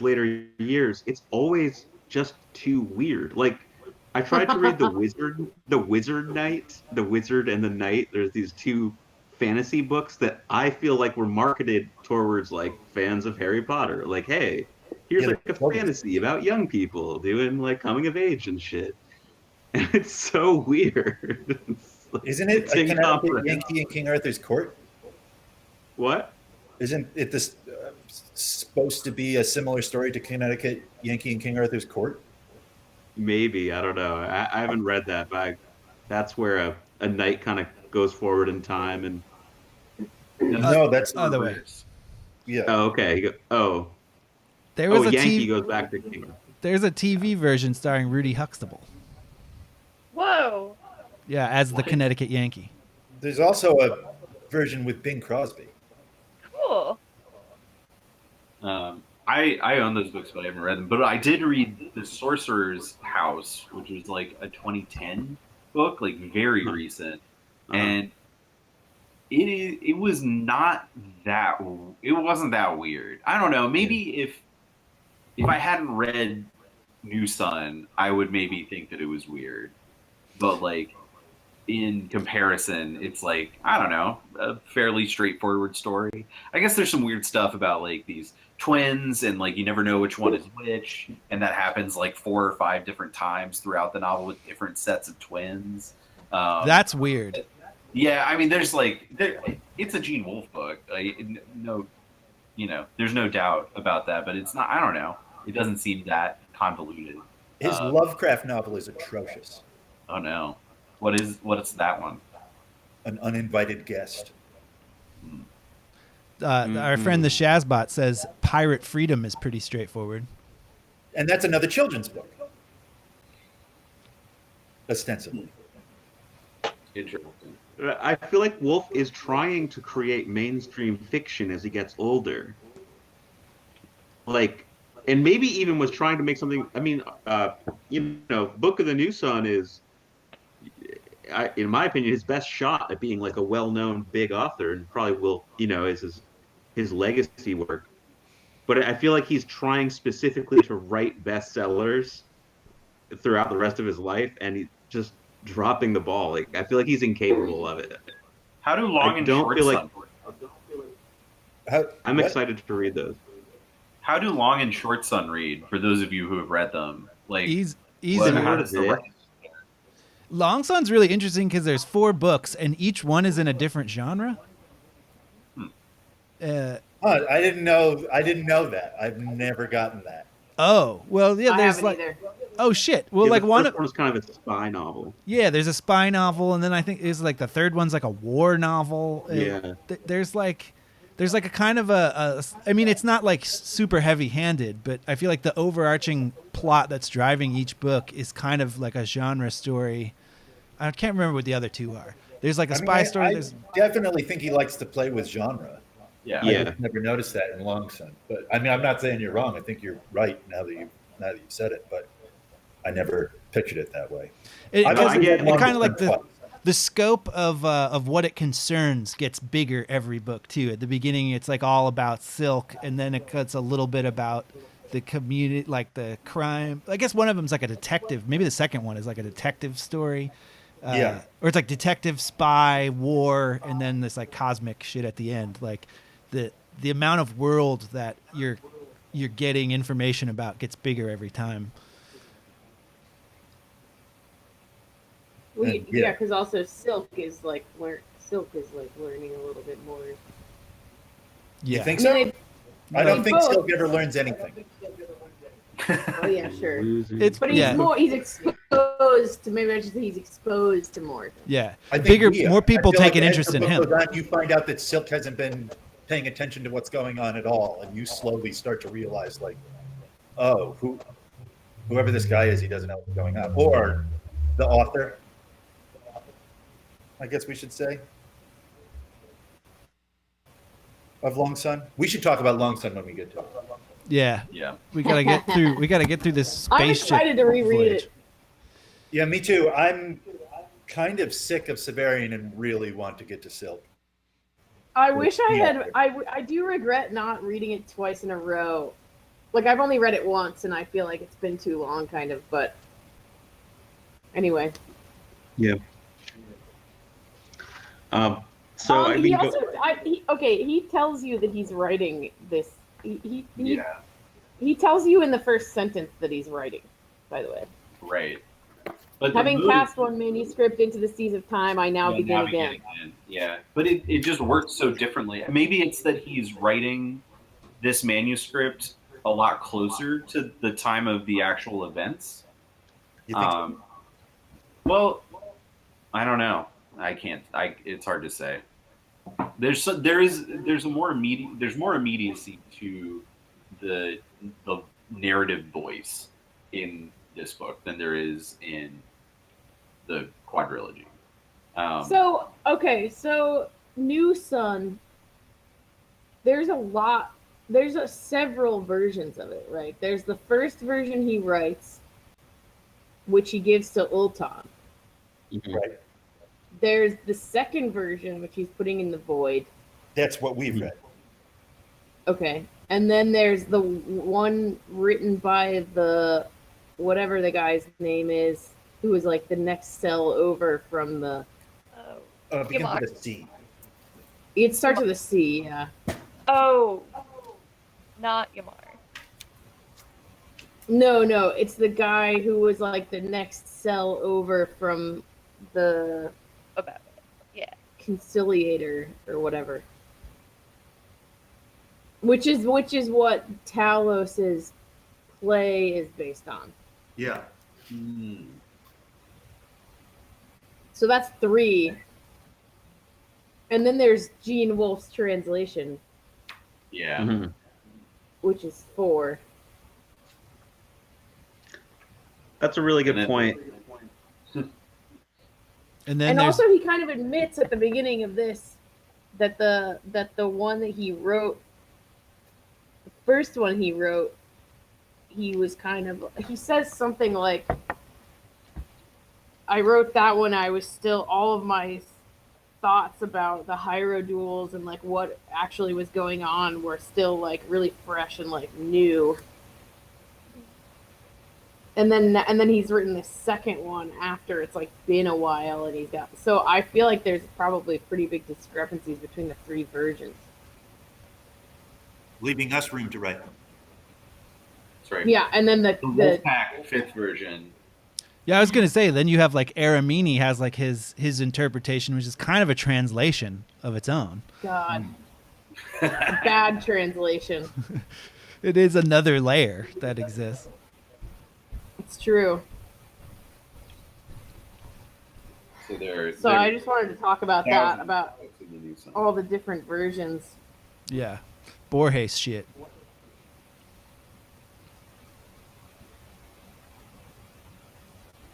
later years, it's always just too weird. Like I tried to read The Wizard Knight, The Wizard and the Knight. There's these two fantasy books that I feel like were marketed towards like fans of Harry Potter. Like, hey, here's like a fantasy about young people doing like coming of age and shit. And it's so weird. Isn't it like Connecticut Yankee and King Arthur's Court? What? Isn't it this supposed to be a similar story to Connecticut Yankee and King Arthur's Court? Maybe, I don't know. I haven't read that, but that's where a knight kind of goes forward in time and. No, that's the other way. Yeah. Oh, okay. There was a Yankee goes back to King Arthur. There's a TV version starring Rudy Huxtable. Whoa. Yeah, as the Connecticut Yankee. There's also a version with Bing Crosby. Cool. I own those books, but I haven't read them. But I did read The Sorcerer's House, which was like a 2010 book, like very recent, and it was not that. It wasn't that weird. I don't know. Maybe if I hadn't read New Sun, I would maybe think that it was weird. But like in comparison, it's like, I don't know, a fairly straightforward story. I guess there's some weird stuff about like these twins and like you never know which one is which, and that happens like 4 or 5 different times throughout the novel with different sets of twins. That's weird. Yeah, I mean, there's it's a Gene Wolfe book. There's no doubt about that, but it's not. I don't know. It doesn't seem that convoluted. His Lovecraft novel is atrocious. Oh no, what is that one? An Uninvited Guest. Our friend the Shazbot says Pirate Freedom is pretty straightforward. And that's another children's book, ostensibly. Interesting. I feel like Wolf is trying to create mainstream fiction as he gets older. Like, and maybe even was trying to make something. I mean, Book of the New Sun is, in my opinion, his best shot at being like a well-known big author, and probably will, is his legacy work. But I feel like he's trying specifically to write bestsellers throughout the rest of his life, and he's just dropping the ball. Like, I feel like he's incapable of it. How do Long and Short Sun? I'm excited to read those. How do Long and Short Sun read? For those of you who have read them, like Easy. how does the Long Sun's really interesting because there's 4 books and each one is in a different genre. I didn't know that. I've never gotten that. Oh, well, yeah, I there's haven't like either. oh shit. Well, Yeah, like the first one was kind of a spy novel. Yeah, there's a spy novel, and then I think is like the third one's like a war novel. Yeah. There's like a kind of I mean, it's not like super heavy-handed, but I feel like the overarching plot that's driving each book is kind of like a genre story. I can't remember what the other 2 are. There's like a spy story. I There's definitely think he likes to play with genre. Yeah. I just never noticed that in Long Sun. But I mean, I'm not saying you're wrong. I think you're right now that you've said it. But I never pictured it that way. It I've only read Long kind of Sun like twice. the scope of what it concerns gets bigger every book too. At the beginning, it's like all about Silk, and then it gets a little bit about the community, like the crime. I guess one of them's like a detective. Maybe the second one is like a detective story. Or it's like detective, spy, war, and then this like cosmic shit at the end. Like the amount of world that you're getting information about gets bigger every time. Yeah, because also Silk is like learning a little bit more. Yeah. You think so? I don't think both. Silk ever learns anything. Oh yeah, sure. But he's exposed to, maybe I should say he's exposed to more. Yeah, I think more people I feel take an as interest the in book him. goes on, you find out that Silk hasn't been paying attention to what's going on at all, and you slowly start to realize, like, oh, whoever this guy is, he doesn't know what's going on, or the author. I guess we should say of Long Sun. We should talk about Long Sun when we get to it. Yeah. We gotta get through this spaceship. I'm excited to reread it. Yeah, me too. I'm kind of sick of Severian and really want to get to Silk. I wish I had. I do regret not reading it twice in a row. Like, I've only read it once, and I feel like it's been too long, kind of. But anyway. Yeah. So I mean, he also, he tells you that he's writing this. He tells you in the first sentence that he's writing. By the way. Right. But having cast one manuscript into the seas of time, I now begin again. Yeah, but it just works so differently. Maybe it's that he's writing this manuscript a lot closer to the time of the actual events. You think so? Well, I don't know. I can't. It's hard to say. There's more immediacy to the narrative voice in this book than there is in the quadrilogy. So New Sun, there's several versions of it, right? There's the first version he writes, which he gives to Ultan. Right. There's the second version, which he's putting in the void. That's what we've read. Okay. And then there's the one written by the whatever the guy's name is, who was like the next cell over from the It begins with a C. It starts with a C, yeah. Oh, not Yamar. No, it's the guy who was like the next cell over from the conciliator or whatever. Which is what Talos's play is based on. Yeah. So that's 3. And then there's Gene Wolfe's translation, Yeah. Mhm. which is 4. That's a really And good then- point. And then And there's also, he kind of admits at the beginning of this that the one that he wrote, the first one he wrote, he was kind of, he says something like, I wrote that one. I was still, all of my thoughts about the Hyro duels and like what actually was going on were still like really fresh and like new. And then he's written the second one after it's like been a while, and he's got, so I feel like there's probably pretty big discrepancies between the 3 versions. Leaving us room to write them. That's right. Yeah, and then The Wolfpack 5th version. Yeah, I was gonna say. Then you have like Aramini has like his interpretation, which is kind of a translation of its own. God, bad translation. It is another layer that exists. It's true. So they're. So I just wanted to talk about that, thousands about of books in the new Sun. all the different versions. Yeah, Borges shit.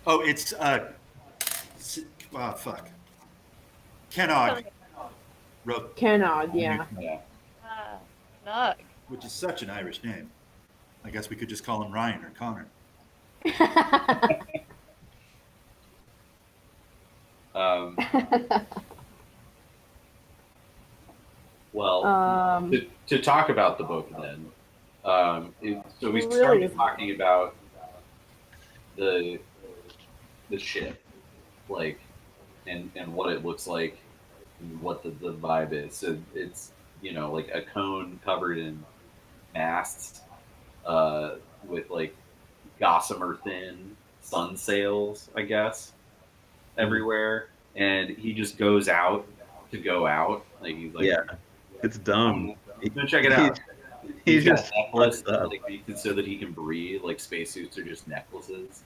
Oh, it's fuck. Kenogg wrote, Kenogg, yeah. Yeah. Snug. which is such an Irish name. I guess we could just call him Ryan or Connor. Um, well, to talk about the book then. So we Really? started talking about the ship, like, and what it looks like, and what the vibe is. So it's, you know, like a cone covered in masts, with like gossamer thin sun sails, I guess, everywhere, and he just goes out to go out. Like he's like, Yeah, it's dumb. Go check it out. He's got just a necklace fucked up. like so that he can breathe. Like spacesuits are just necklaces.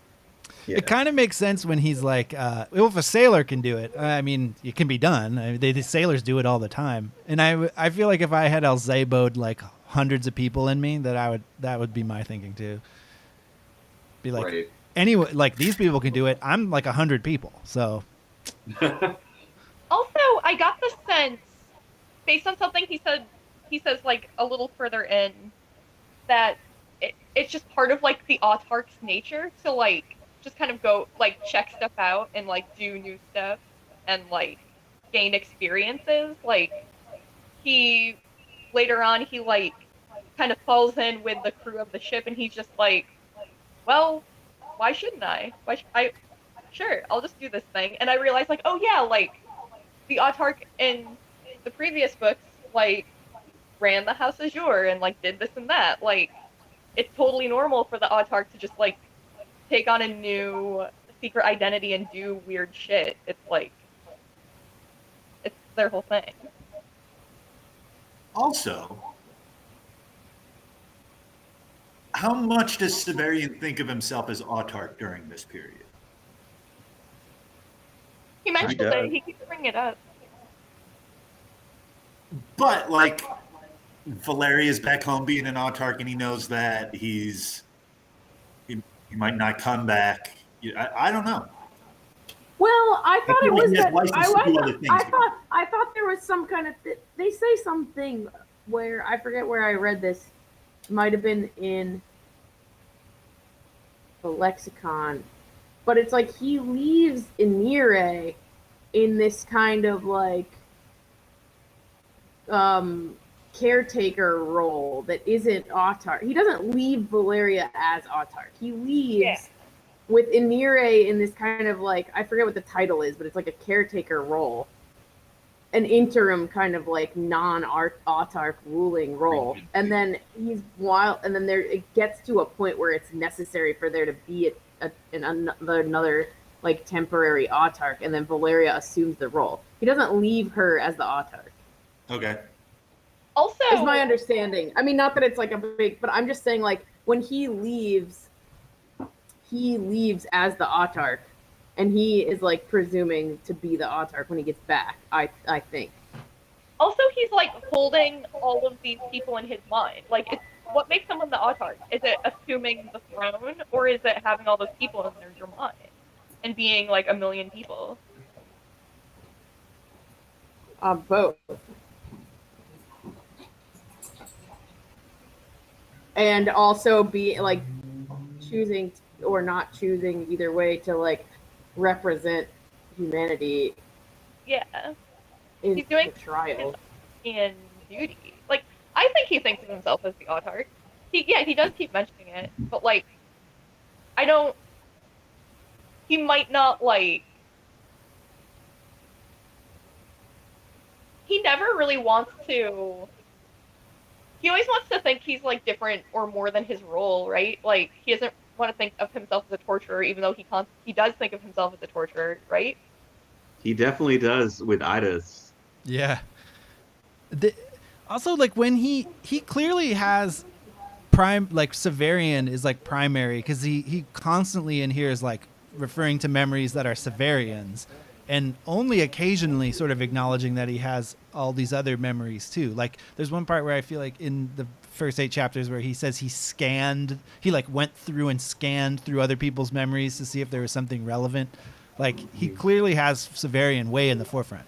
Yeah. It kind of makes sense when he's like, well, if a sailor can do it, I mean, it can be done. I mean, the sailors do it all the time. And I feel like if I had Elzebo'd like hundreds of people in me, that would be my thinking too. Be like, Right. anyway, like these people can do it. I'm like 100 people, so Also, I got the sense, based on something he says like a little further in, that it's just part of like the autarch's nature to like just kind of go like check stuff out and like do new stuff and like gain experiences. Like he later on he like kind of falls in with the crew of the ship and he's just like, well, why shouldn't I? Sure, I'll just do this thing. And I realized like, oh yeah, like the autarch in the previous books like ran the House Azure and like did this and that. Like it's totally normal for the autarch to just like take on a new secret identity and do weird shit. It's like it's their whole thing. Also, how much does Severian think of himself as autarch during this period? He mentions does. it. He keeps bringing it up. But like, Valeria's back home being an autarch, and he knows that he might not come back. I don't know. Well, I thought it was he has that. license to do other things. I thought there was some kind of. They say something where I forget where I read this. It might have been in the lexicon, but it's like he leaves Inire in this kind of like caretaker role that isn't autarch. He doesn't leave Valeria as autarch. He leaves with Inire in this kind of like, I forget what the title is, but it's like a caretaker role, an interim kind of like non-autarch ruling role. And then there it gets to a point where it's necessary for there to be another like temporary autarch, and then Valeria assumes the role. He doesn't leave her as the autarch. Okay. Also, Is my understanding. I mean, not that it's like a big, but I'm just saying like when he leaves as the autarch, and he is like presuming to be the autarch when he gets back. I think. Also, he's like holding all of these people in his mind. Like, it's what makes someone the autarch? Is it assuming the throne, or is it having all those people in your mind and being like a million people? Both. And also be like choosing or not choosing either way to like represent humanity Yeah, in he's doing the trial. in duty. Like, I think he thinks of himself as the autarch. He does keep mentioning it, but like, I don't. He might not like. He never really wants to. He always wants to think he's like different or more than his role, right? Like, he doesn't want to think of himself as a torturer, even though he does think of himself as a torturer, right? He definitely does with Idas. Yeah. Also, like when he clearly has prime, like Severian is like primary because he constantly in here is like referring to memories that are Severians, and only occasionally sort of acknowledging that he has all these other memories too. Like there's one part where I feel like in the first 8 chapters where he says he like went through and scanned through other people's memories to see if there was something relevant. Like he clearly has Severian way in the forefront.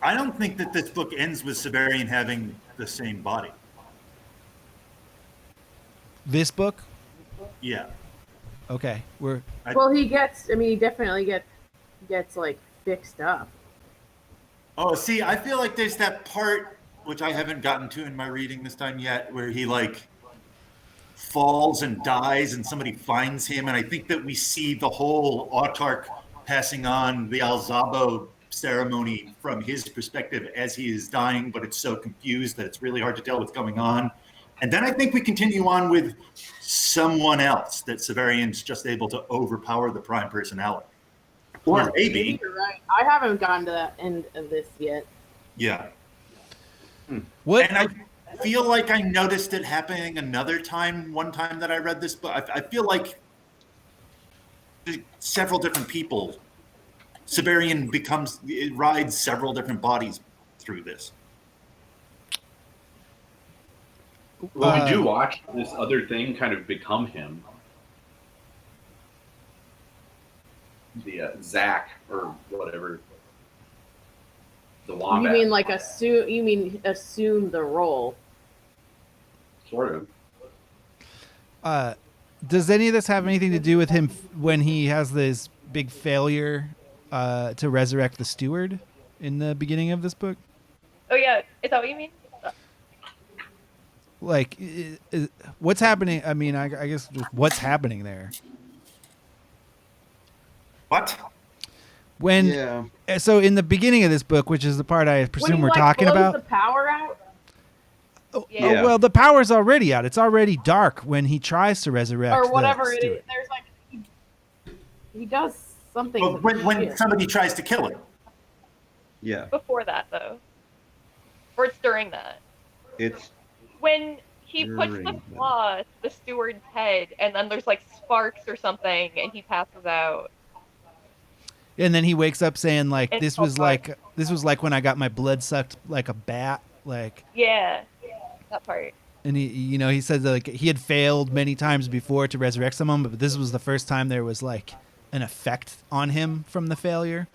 I don't think that this book ends with Severian having the same body. This book? Yeah. Okay. Well, he definitely gets like fixed up. Oh, see, I feel like there's that part which I haven't gotten to in my reading this time yet, where he like falls and dies, and somebody finds him, and I think that we see the whole autarch passing on the Alzabo ceremony from his perspective as he is dying, but it's so confused that it's really hard to tell what's going on. And then I think we continue on with someone else that Severian's just able to overpower the prime personality. Or maybe. You're right. I haven't gotten to that end of this yet. Yeah. What? And I feel like I noticed it happening one time that I read this book. I feel like several different people, Severian rides several different bodies through this. Well, we do watch this other thing kind of become him. The Zach or whatever. The wombat. You mean like assume? You mean assume the role? Sort of. Does any of this have anything to do with him when he has this big failure to resurrect the steward in the beginning of this book? Oh yeah, is that what you mean? Like, what's happening? I mean, I guess just what's happening there. What? So in the beginning of this book, which is the part I presume we're talking about, the power out. Oh, well, the power's already out. It's already dark when he tries to resurrect Or whatever the it steward. is. There's like he does something. Well, when somebody tries to kill him. Yeah. Before that, though, or it's during that. It's when he puts the claw to the steward's head, and then there's like sparks or something, and he passes out. And then he wakes up saying like, It's this so was like when I got my blood sucked like a bat, like. Yeah, that part. And he said that, like, he had failed many times before to resurrect someone, but this was the first time there was like an effect on him from the failure.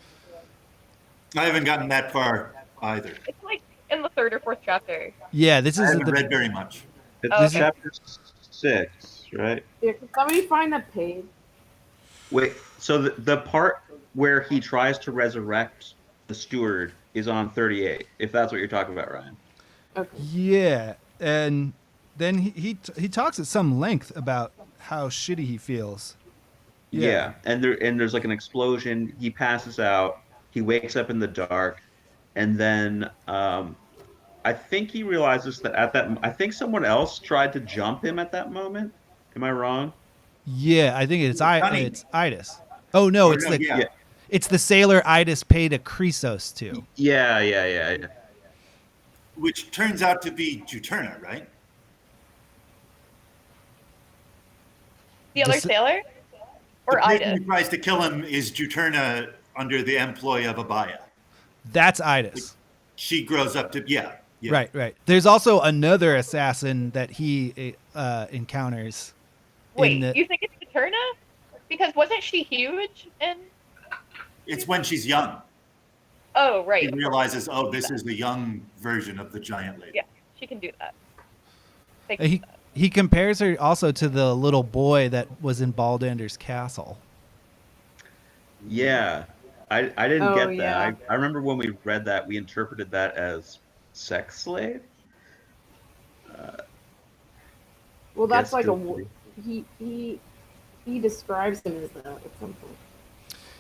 I haven't gotten that far either. It's like in the 3rd or 4th chapter. Yeah, this I is haven't read very much. It's chapter 6, right? Yeah, can somebody find the page? Wait, so the part where he tries to resurrect the steward is on 38, if that's what you're talking about, Ryan. Okay. Yeah, and then he talks at some length about how shitty he feels. Yeah, and there's like an explosion. He passes out. He wakes up in the dark, and then I think he realizes that I think someone else tried to jump him at that moment. Am I wrong? Yeah, I think it's Idas. Oh no, it's the sailor Idas paid a Chrysos to. Yeah. Which turns out to be Juturna, right? The other sailor? Or the person Ida? who tries to kill him is Juturna under the employ of Abaya. That's Idas. She grows up to yeah. Right, right. There's also another assassin that he encounters. Wait, the, you think it's Paterna? Because wasn't she huge? And It's when she's young. oh, right. She of course. realizes, oh, this is the young version of the giant lady. Yeah, she can do that. They can do that. he compares her also to the little boy that was in Baldander's castle. Yeah, I didn't Oh, get that. yeah. I remember when we read that, we interpreted that as sex slave. Well, that's Guess like still- he describes him as that at some point.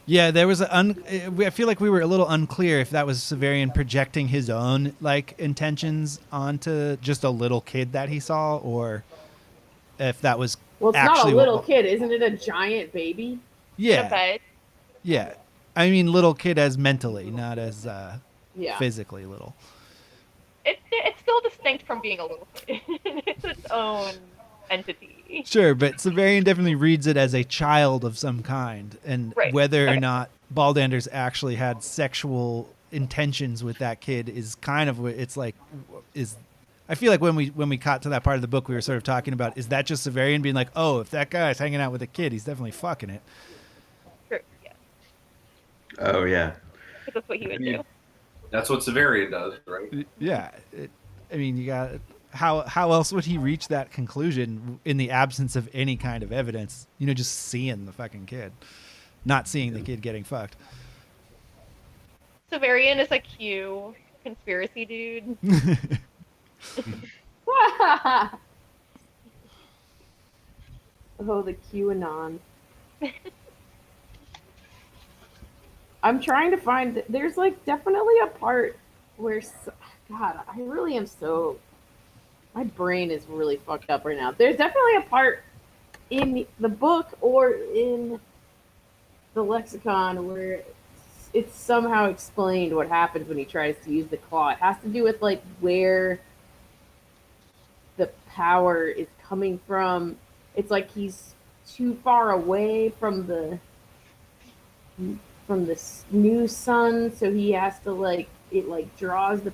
Yeah, there was I feel like we were a little unclear if that was Severian projecting his own like intentions onto just a little kid that he saw, or if that was Well, it's actually not a little what, kid, isn't it? A giant baby. Yeah, Okay. yeah. I mean, little kid as mentally, not as Yeah. physically little. It's still distinct from being a little kid. It's its own entity. Sure, but Severian definitely reads it as a child of some kind, and Right. whether or Okay. not Baldander's actually had sexual intentions with that kid is kind of what it's like. I feel like when we got to that part of the book, we were sort of talking about, is that just Severian being like, oh, if that guy's hanging out with a kid, he's definitely fucking it. True. Yeah. Oh yeah. Because that's what he would I mean, do. That's what Severian does, right? Yeah, I mean, you got how else would he reach that conclusion in the absence of any kind of evidence? You know, just seeing the fucking kid, not seeing the kid getting fucked. Severian is a Q conspiracy dude. Oh, the QAnon. I'm trying to find. There's like definitely a part where, God, I really am so. My brain is really fucked up right now. There's definitely a part in the book or in the lexicon where it's somehow explained what happens when he tries to use the claw. It has to do with like where the power is coming from. It's like he's too far away from the new sun, so he has to like it like draws the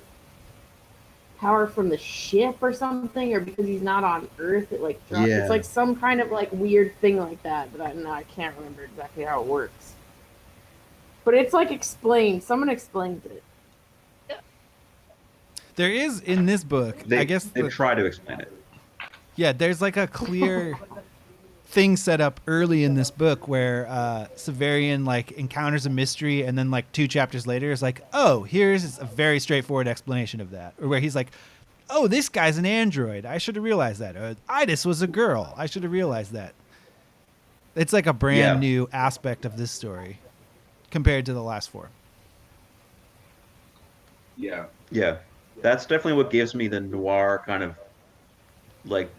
power from the ship or something, or because he's not on Earth, it like draws. Yeah. It's like some kind of like weird thing like that, but I can't remember exactly how it works. But it's like explained. Someone explains it. There is in this book, I guess they try to explain it. yeah, there's like a clear thing set up early in this book where Severian like encounters a mystery, and then like 2 chapters later is like, oh, here's a very straightforward explanation of that. Or where he's like, oh, this guy's an android. I should have realized that. Or Idis was a girl. I should have realized that. It's like a brand new aspect of this story compared to the last 4. Yeah. Yeah, that's definitely what gives me the noir kind of like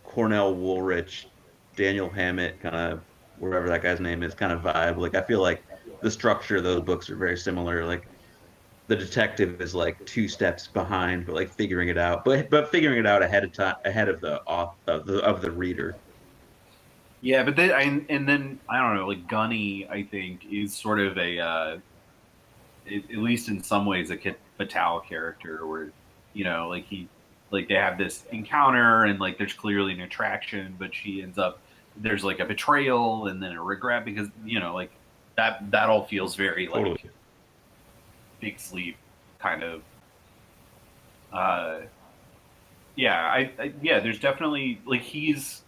Cornell Woolrich, Daniel Hammett kind of, wherever that guy's name is, kind of vibe. Like I feel like the structure of those books are very similar. Like the detective is like 2 steps behind, but like figuring it out, but figuring it out ahead of time, ahead of the of the reader. Yeah, but then and then I don't know, like Gunny, I think is sort of a, at least in some ways, a Batal character where, you know, like they have this encounter and like there's clearly an attraction, but she ends up there's like a betrayal and then a regret because, you know, like that all feels very like Totally. Big Sleep kind of. Yeah, yeah, there's definitely like he's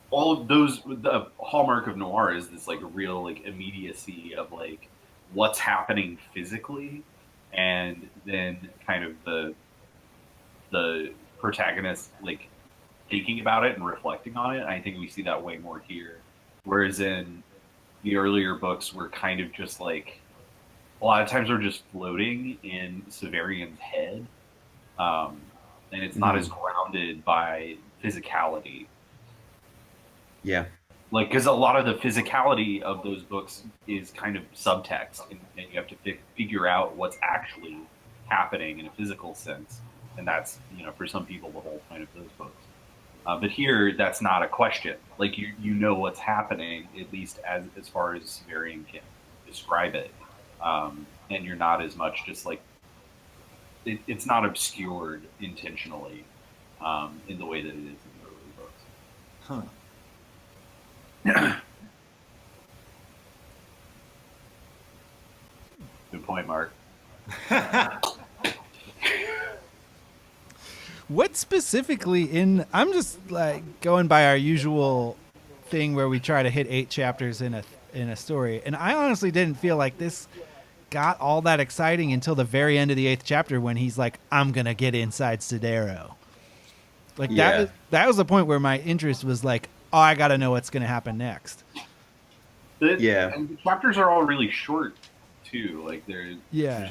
all of those. The hallmark of noir is this like real like immediacy of like what's happening physically, and then kind of the protagonist like thinking about it and reflecting on it. I think we see that way more here, whereas in the earlier books we're kind of just like a lot of times we're just floating in Severian's head, and it's not as grounded by physicality. Yeah. Like, because a lot of the physicality of those books is kind of subtext, and you have to figure out what's actually happening in a physical sense, and that's, you know, for some people the whole point of those books. But here, that's not a question. Like you know what's happening, at least as far as Severian can describe it, and you're not as much just like it's not obscured intentionally in the way that it is in the early books. Huh. Good point, Mark. What specifically in? I'm just like going by our usual thing where we try to hit 8 chapters in a story, and I honestly didn't feel like this got all that exciting until the very end of the 8th chapter when he's like, "I'm gonna get inside Sidero." Like Yeah. that was the point where my interest was like, "Oh, I gotta know what's gonna happen next." Yeah. And the chapters are all really short too. Like there's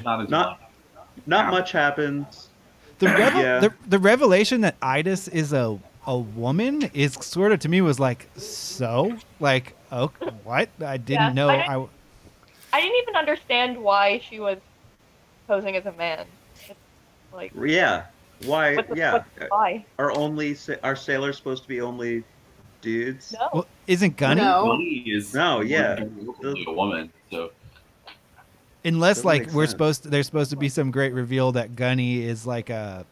not as much. Not much happens. The revelation that Idis is a woman is sort of, to me, was like, so like, oh, what? I didn't know. I didn't even understand why she was posing as a man. It's like, Yeah. Why? Why? Are sailors supposed to be only dudes? No. Well, isn't Gunny? No. Gunny is No, yeah. a woman. So Unless Doesn't like make we're sense. there's supposed to be some great reveal that Gunny is like a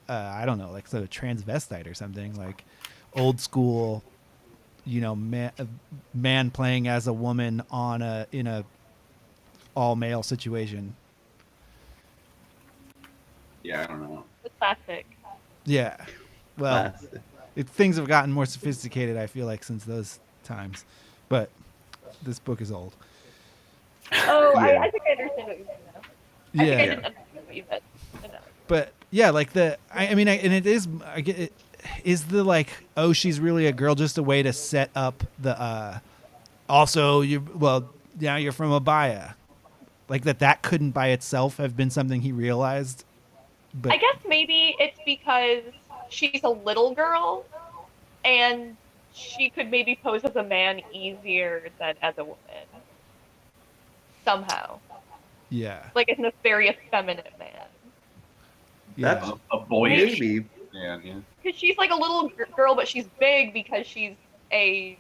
I don't know, like sort of transvestite or something, like old school, man playing as a woman in a all male situation. yeah, I don't know. The classic. Yeah. Well, things have gotten more sophisticated, I feel like, since those times. But this book is old. Oh, Yeah. I think I understand what you mean now. Yeah. I think I didn't understand what you meant. No. But yeah, like and it is, I get it, is the like, oh, she's really a girl, just a way to set up the also now you're from Abaya, like that couldn't by itself have been something he realized. But I guess maybe it's because she's a little girl and she could maybe pose as a man easier than as a woman. Somehow. yeah, Like as a very effeminate man. That's A boyish maybe. man, yeah. Because she's like a little girl, but she's big because she's a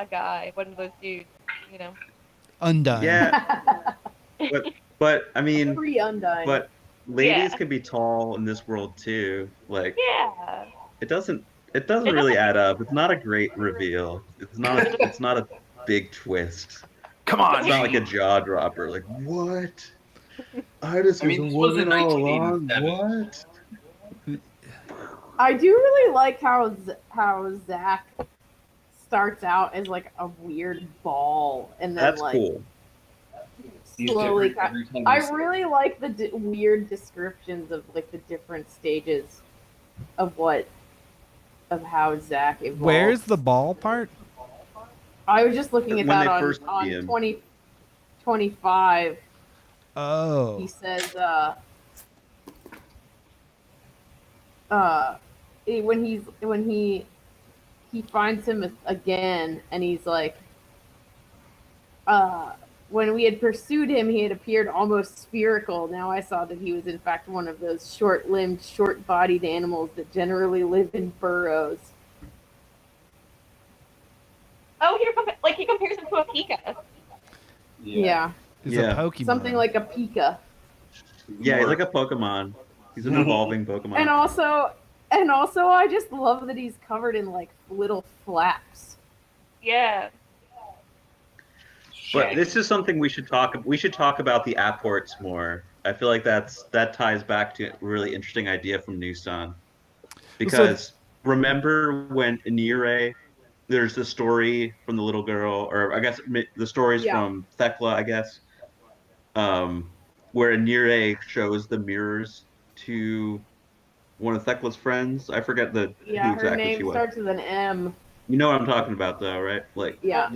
guy, one of those dudes, Undone. Yeah. but I mean, Pre-Undine. but ladies Yeah. can be tall in this world too. Like Yeah. it doesn't really add up. It's not a great reveal. It's not a big twist. Come on, It's not like a jaw dropper. Like what? Idis I mean, was a this was in woman all along. 1987. What? I do really like how Zach starts out as like a weird ball, and then That's like cool. He's slowly. different every time I you see really like the weird descriptions of like the different stages of how Zach evolves. Where's the ball part? I was just looking at When that they on first see him. 2025. Oh, He says, when he finds him again, and he's like, when we had pursued him, he had appeared almost spherical. Now I saw that he was in fact one of those short-limbed, short-bodied animals that generally live in burrows. Oh, he compares him to a pika. Yeah, it's Yeah. a Pokemon. something like a pika. Yeah, he's like a Pokemon. He's an evolving Pokemon. And also, I just love that he's covered in like little flaps. Yeah. But this is something we should talk about the apports more. I feel like that ties back to a really interesting idea from Newson. Because remember when Inire, there's the story from the little girl, or I guess the stories from Thekla, I guess, where Inire shows the mirrors to one of Thekla's friends. I forget who Yeah, exactly her name she was. starts with an M. You know what I'm talking about, though, right? Like, Yeah.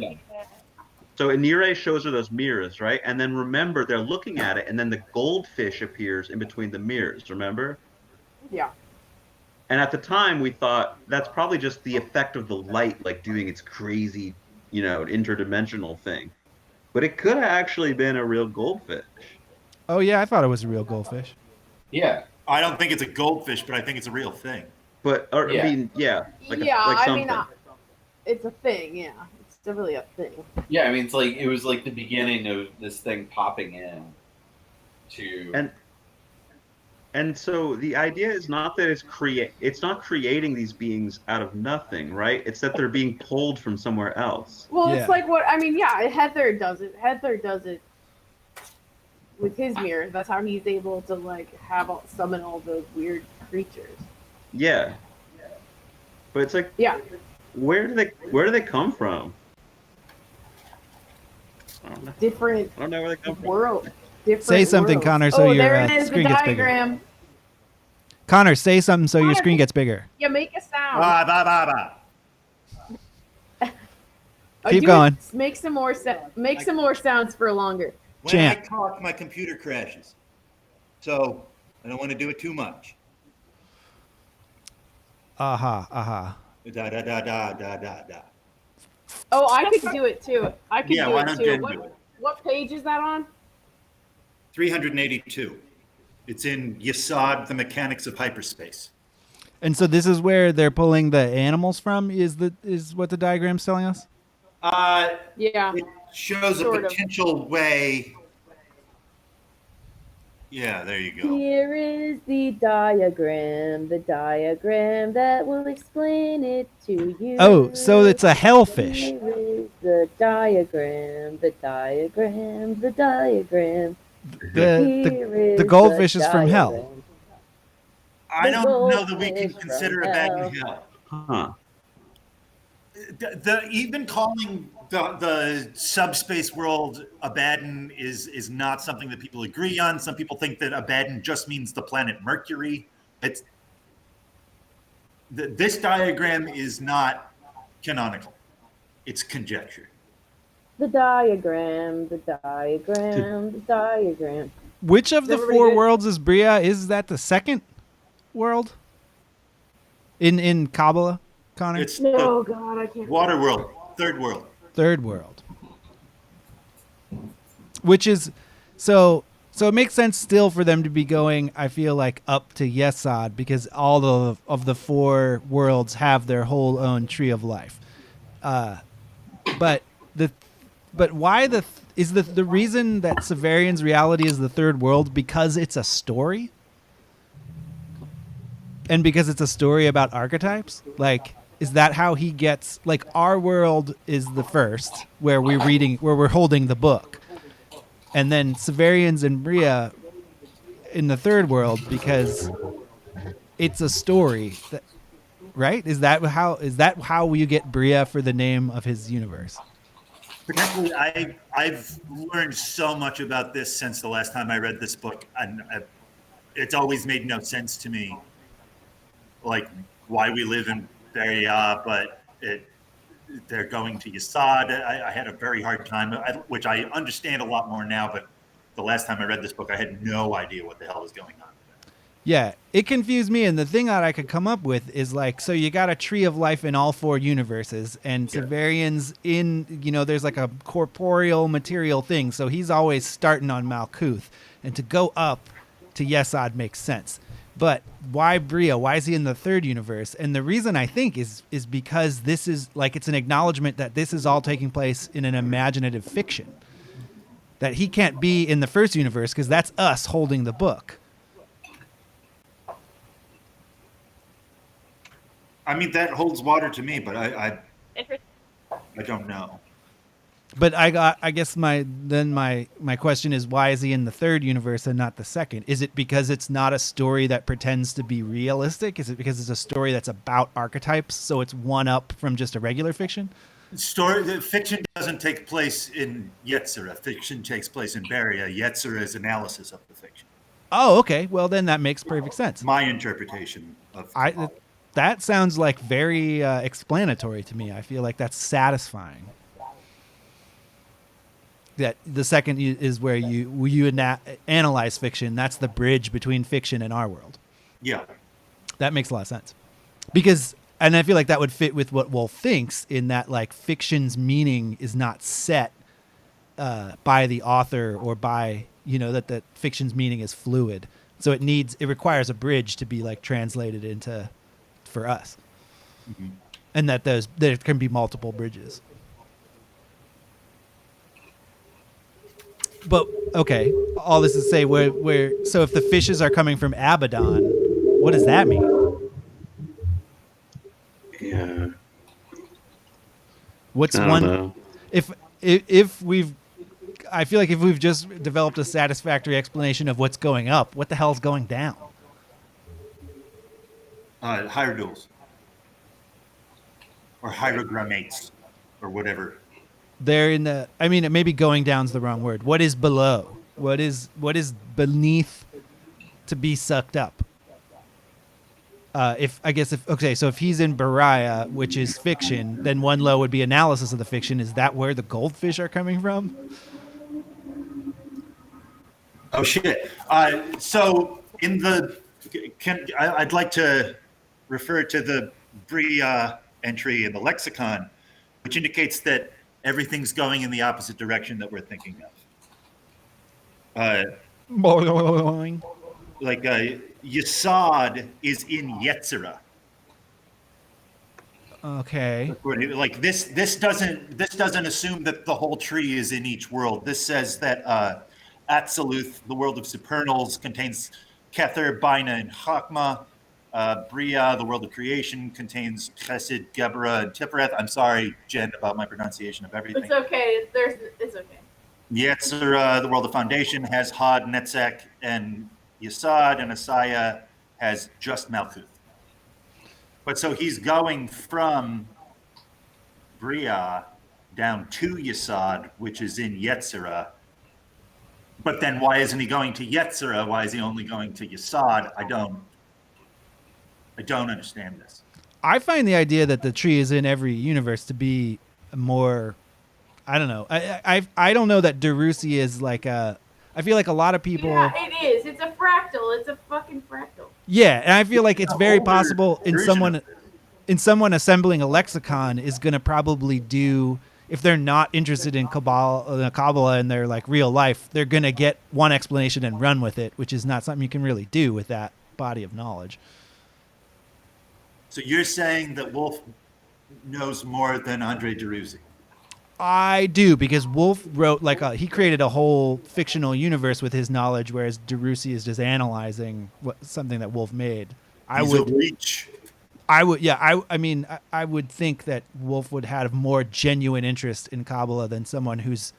so Inire shows her those mirrors, right? And then remember, they're looking at it, and then the goldfish appears in between the mirrors, remember? Yeah. And at the time, we thought that's probably just the effect of the light, like doing its crazy, interdimensional thing. But it could have actually been a real goldfish. Oh yeah, I thought it was a real goldfish. Yeah. I don't think it's a goldfish, but I think it's a real thing. But, I mean, something. It's a thing, yeah. It's really a thing. Yeah, I mean, it was like the beginning of this thing popping in. to And so the idea is not that it's not creating these beings out of nothing, right? It's that they're being pulled from somewhere else. Well, Yeah. it's like what I mean. Yeah, Heather does it. Heather does it with his mirror. That's how he's able to like summon all those weird creatures. Yeah. But it's like, Yeah. where do they come from? I don't know. Different I don't know where they come from. world. Different Say something, worlds. Connor, so oh, your there it is, screen the gets bigger. diagram. Connor, say something so your Connor, screen gets bigger. Yeah, make a sound. Ba ba ba ba. Keep going. Make some more sounds for longer. When Chant. I talk, my computer crashes, so I don't want to do it too much. Aha, aha. Da da da da da da da. Oh, I could do it too. I could Yeah, do why it don't too. Jen do it? What page is that on? 382. It's in Yesod, The Mechanics of Hyperspace. And so this is where they're pulling the animals from, is what the diagram's telling us? Yeah. It shows Sort a of. potential way. Yeah, there you go. Here is the diagram that will explain it to you. Oh, so it's a hellfish. Here is the diagram. The goldfish is from hell. I The don't know that we can goldfish consider from Abaddon hell. Huh. Even calling the subspace world Abaddon is not something that people agree on. Some people think that Abaddon just means the planet Mercury. This diagram is not canonical. It's conjecture. The diagram. Which of the Everybody four good? worlds is Bria? Is that the second world? In Kabbalah, Connor? It's No, the God, I can't. water world, third world. Third world. Which is so it makes sense still for them to be going, I feel like, up to Yesod, because all of the four worlds have their whole own tree of life. But why is the reason that Severian's reality is the third world because it's a story? And because it's a story about archetypes? Like, is that how he gets, like, our world is the first where we're holding the book. And then Severian's and Bria in the third world because it's a story, right? Is that how you get Bria for the name of his universe? Potentially, I've learned so much about this since the last time I read this book, and it's always made no sense to me, like why we live in Beria, but they're going to Yesod. I had a very hard time, which I understand a lot more now, but the last time I read this book, I had no idea what the hell was going on. Yeah, it confused me, and the thing that I could come up with is like, so you got a tree of life in all four universes, and Severian's there's like a corporeal material thing, so he's always starting on Malkuth, and to go up to Yesod makes sense. But why Bria? Why is he in the third universe? And the reason I think is because this is like, it's an acknowledgement that this is all taking place in an imaginative fiction. That he can't be in the first universe because that's us holding the book. I mean, that holds water to me, but I don't know. But I guess my question is, why is he in the third universe and not the second? Is it because it's not a story that pretends to be realistic? Is it because it's a story that's about archetypes, so it's one up from just a regular fiction? The fiction doesn't take place in Yetzirah. Fiction takes place in Beria. Yetzirah is analysis of the fiction. Oh, okay. Well, then that makes perfect sense. My interpretation of that sounds like very explanatory to me. I feel like that's satisfying. That the second is where you analyze fiction. That's the bridge between fiction and our world. Yeah. That makes a lot of sense. Because, and I feel like that would fit with what WOLFE thinks, in that like fiction's meaning is not set by the author, or by, that fiction's meaning is fluid. So it requires a bridge to be like translated into for us. Mm-hmm. And that there can be multiple bridges. But okay, all this is to say, so if the fishes are coming from Abaddon, what does that mean? Yeah. What's I don't one? know. If we've, I feel like if we've just developed a satisfactory explanation of what's going up, what the hell's going down? Hierodules. Or hierogrammates. Or whatever. They're in the. I mean, maybe going down's the wrong word. What is below? What is beneath to be sucked up? If he's in Beriah, which is fiction, then one low would be analysis of the fiction. Is that where the goldfish are coming from? Oh shit! So in the, I'd like to refer to the Bria entry in the lexicon, which indicates that everything's going in the opposite direction that we're thinking of. Like Yesod is in Yetzirah. Okay. Like this doesn't assume that the whole tree is in each world. This says that Atziluth, the world of supernals, contains Kether, Bina, and Chakma. Bria, the world of creation, contains Chesed, Geburah, and Tiphereth. I'm sorry, Jen, about my pronunciation of everything. It's okay. It's okay. Yetzirah, the world of foundation, has Had, Netzach, and Yesod, and Asaya has just Malkuth. But so he's going from Bria down to Yesod, which is in Yetzirah. But then why isn't he going to Yetzirah? Why is he only going to Yesod? I don't understand this. I find the idea that the tree is in every universe to be more. I don't know. I don't know that Derusi is like a. I feel like a lot of people. Yeah, it is. It's a fractal. It's a fucking fractal. Yeah, and I feel like it's very possible in someone assembling a lexicon is going to probably do, if they're not interested in Kabbalah in their like real life, they're going to get one explanation and run with it, which is not something you can really do with that body of knowledge. So you're saying that WOLFE knows more than Andre Derusi? I do, because WOLFE wrote he created a whole fictional universe with his knowledge, whereas Derusi is just analyzing something that WOLFE made. I would think that WOLFE would have more genuine interest in Kabbalah than someone who's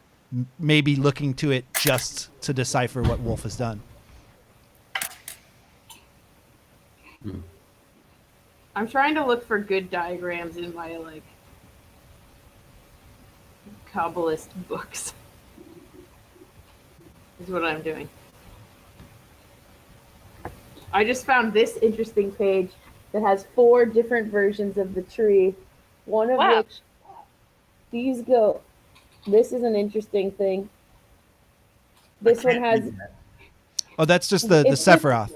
maybe looking to it just to decipher what WOLFE has done. I'm trying to look for good diagrams in my Kabbalist books. Is what I'm doing. I just found this interesting page that has 4 different versions of the tree. One of which these go. This is an interesting thing. This one has. Oh, that's just the Sephiroth.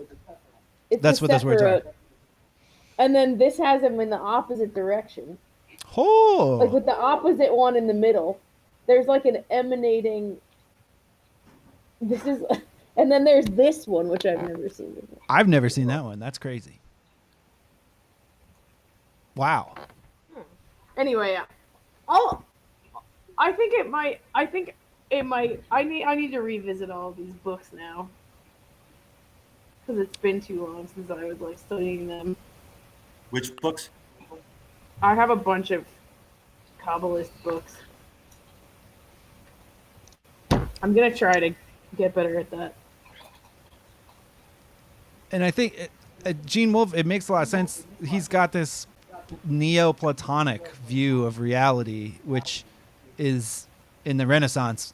That's what those words are. And then this has them in the opposite direction. Oh. Like with the opposite one in the middle. There's like an emanating. This is, and then there's this one, which I've never seen before. I've never seen that one. That's crazy. Wow. Anyway, I think it might. I need to revisit all of these books now because it's been too long since I was studying them. Which books? I have a bunch of Kabbalist books. I'm gonna try to get better at that. And I think Gene Wolfe, it makes a lot of sense. He's got this Neoplatonic view of reality, which is in the Renaissance,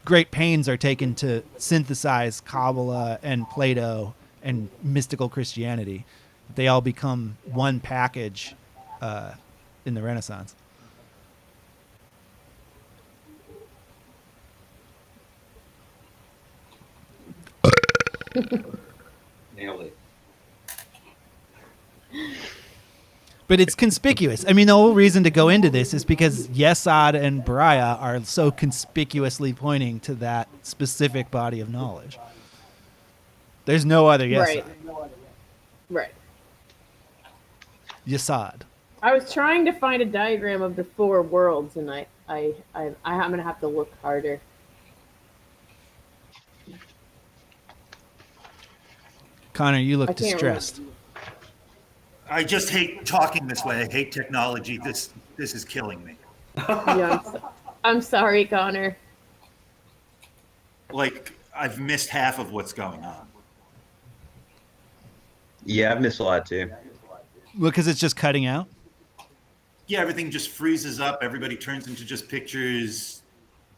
great pains are taken to synthesize Kabbalah and Plato and mystical Christianity. They all become one package in the Renaissance. Nailed it. But it's conspicuous. I mean, the whole reason to go into this is because Yesod and Beriah are so conspicuously pointing to that specific body of knowledge. There's no other Yesod. Right. Yesod. I was trying to find a diagram of the 4 worlds, and I'm gonna have to look harder. Connor, you look I can't distressed. I just hate talking this way. I hate technology. This is killing me. Yeah, I'm sorry, Connor. Like, I've missed half of what's going on. Yeah, I've missed a lot too. Well, because it's just cutting out. Yeah, everything just freezes up. Everybody turns into just pictures.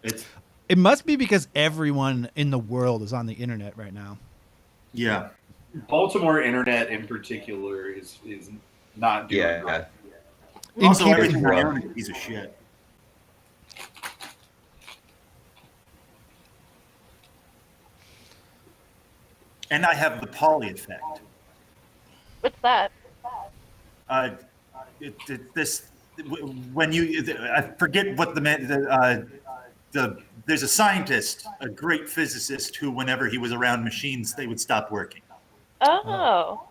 It must be because everyone in the world is on the internet right now. Yeah. Baltimore internet in particular is not doing Yeah. right. Also, keeping- everything I own is a piece of shit. And I have the Polly effect. What's that? When you, I forget what there's a scientist, a great physicist, who whenever he was around machines, they would stop working. Oh.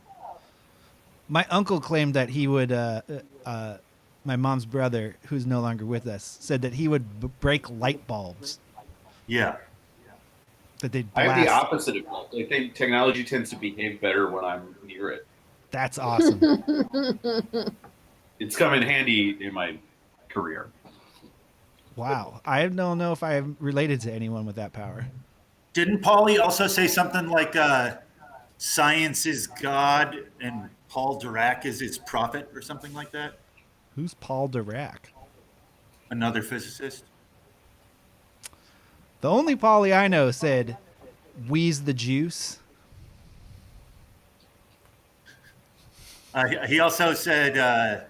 My uncle claimed that he would. My mom's brother, who's no longer with us, said that he would break light bulbs. Yeah. That they'd I blast. have the opposite of that. I think technology tends to behave better when I'm near it. That's awesome. It's come in handy in my career. Wow. I don't know if I'm related to anyone with that power. Didn't Pauly also say something like science is God and Paul Dirac is his prophet or something like that? Who's Paul Dirac? Another physicist? The only Pauly I know said, "Wheeze the juice." He also said,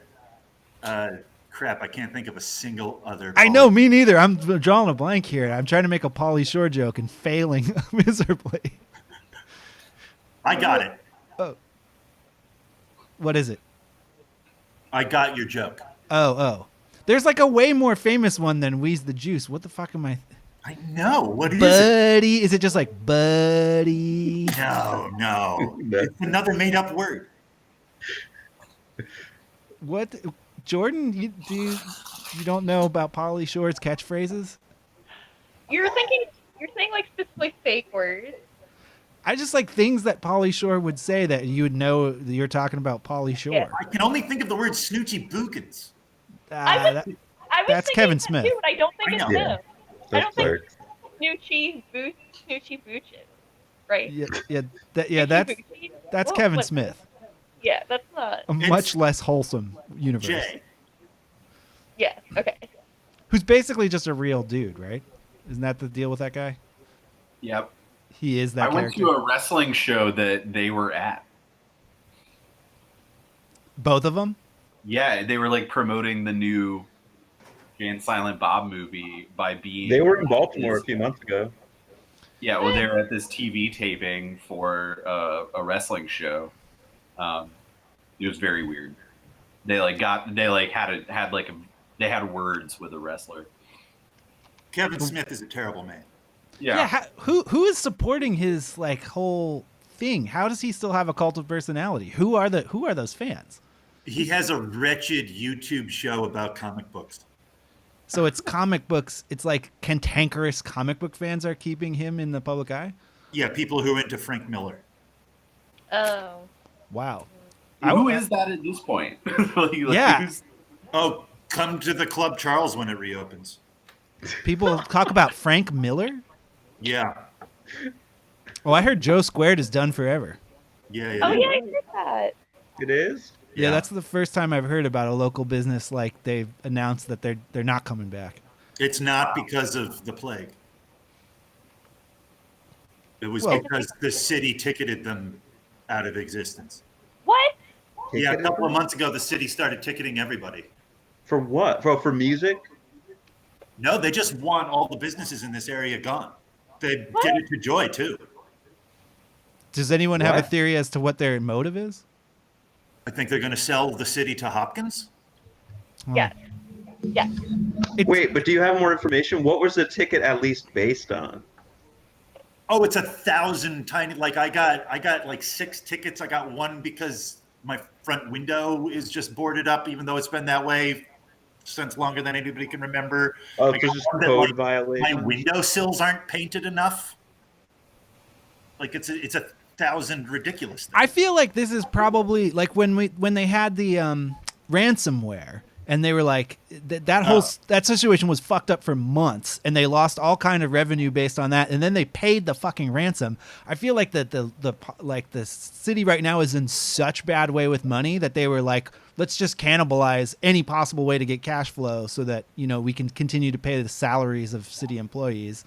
crap, I can't think of a single other. I know, me neither. I'm drawing a blank here. I'm trying to make a Pauly Shore joke and failing miserably. I got it. Oh. What is it? I got your joke. Oh. There's like a way more famous one than Wheeze the Juice. What the fuck am I? I know. What is it? Buddy? Is it just like buddy? No. It's another made-up word. What? Jordan, you don't know about Pauly Shore's catchphrases? You're saying like specifically fake words. I just like things that Pauly Shore would say that you would know that you're talking about Pauly Shore. Yeah. I can only think of the word snoochie bookins. I was that's thinking Kevin that Smith. too, but I don't think it's Yeah. him. I don't think Snoochie Booches, right? That's What- Kevin what- Smith. Yeah, that's not. A much less wholesome universe. Jay. Yeah, okay. Who's basically just a real dude, right? Isn't that the deal with that guy? Yep. He is that I went character. to a wrestling show that they were at. Both of them? Yeah, they were like promoting the new Jay and Silent Bob movie by being. They were in Baltimore a few months ago. Yeah, well, they were at this TV taping for a wrestling show. It was very weird. They had words with a wrestler. Kevin Smith is a terrible man. Yeah. Who is supporting his like whole thing? How does he still have a cult of personality? Who are those fans? He has a wretched YouTube show about comic books. So it's comic books. It's like cantankerous comic book fans are keeping him in the public eye. Yeah, people who are into Frank Miller. Oh. Wow. Who is that at this point? Yeah. Oh, come to the Club Charles when it reopens. People talk about Frank Miller. Yeah. Oh, I heard Joe Squared is done forever. Yeah. Oh yeah, I heard that. It is? Yeah, that's the first time I've heard about a local business like they've announced that they're not coming back. It's not because of the plague. It was Well- because the city ticketed them out of existence. What? Yeah, a couple of months ago, the city started ticketing everybody. For what? For music? No, they just want all the businesses in this area gone. They did it to Joy, too. Does anyone have a What? theory as to what their motive is? I think they're going to sell the city to Hopkins. Yes. Yes. Wait, but do you have more information? What was the ticket at least based on? Oh, it's 1,000 tiny. Like I got like 6 tickets. I got one because my front window is just boarded up, even though it's been that way since longer than anybody can remember. Oh, I so got just one that, code like, violation. my window sills aren't painted enough. Like it's a 100,000 ridiculous things. I feel like this is probably like when they had the ransomware, and they were like that situation was fucked up for months, and they lost all kind of revenue based on that, and then they paid the fucking ransom. I feel like that the city right now is in such bad way with money that they were like, let's just cannibalize any possible way to get cash flow so that we can continue to pay the salaries of city employees.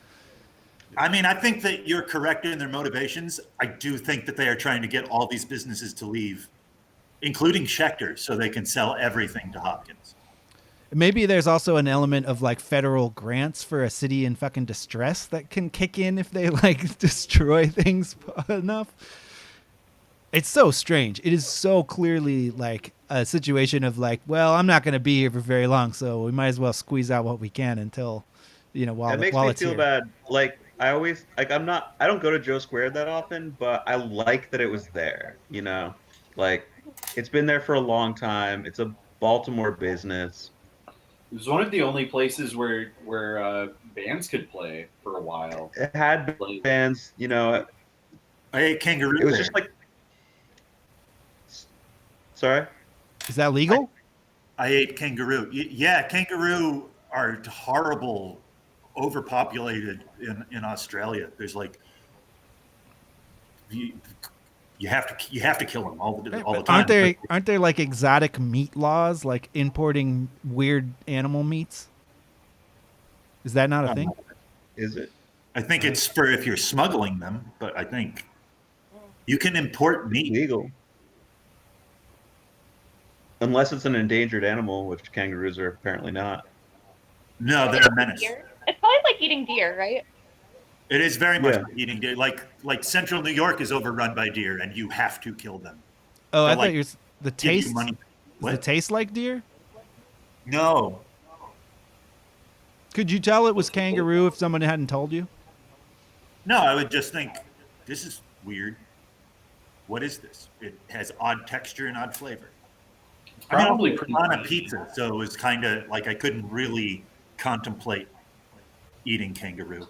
I mean, I think that you're correct in their motivations. I do think that they are trying to get all these businesses to leave, including Schechter, so they can sell everything to Hopkins. Maybe there's also an element of like federal grants for a city in fucking distress that can kick in if they like destroy things enough. It's so strange. It is so clearly like a situation of like, well, I'm not going to be here for very long, so we might as well squeeze out what we can until, while It makes while me it's feel here. bad. Like I always like I don't go to Joe Square that often, but I like that it was there. Like it's been there for a long time. It's a Baltimore business. It was one of the only places where bands could play for a while. It had Like, bands. I ate kangaroo. It was there. just like. Sorry. Is that legal? I ate kangaroo. Yeah, kangaroo are horrible, overpopulated in Australia. There's like you have to kill them all the time. Aren't there like exotic meat laws, like importing weird animal meats? Is that not a thing? Is it? I think it's for if you're smuggling them, but I think you can import meat. Legal. Unless it's an endangered animal, which kangaroos are apparently not. No, they're a menace. Deer? It's probably like eating deer, right? It is very much Yeah. like eating deer. Like Central New York is overrun by deer, and you have to kill them. Oh, I They'll, thought like, you're the Give you taste. money. Does What? it taste like deer? No, Could you tell it was kangaroo if someone hadn't told you? no. I would just think this is weird. What is this? It has odd texture and odd flavor. Probably I pretty on a good. pizza, so it was kind of like I couldn't really contemplate eating kangaroo.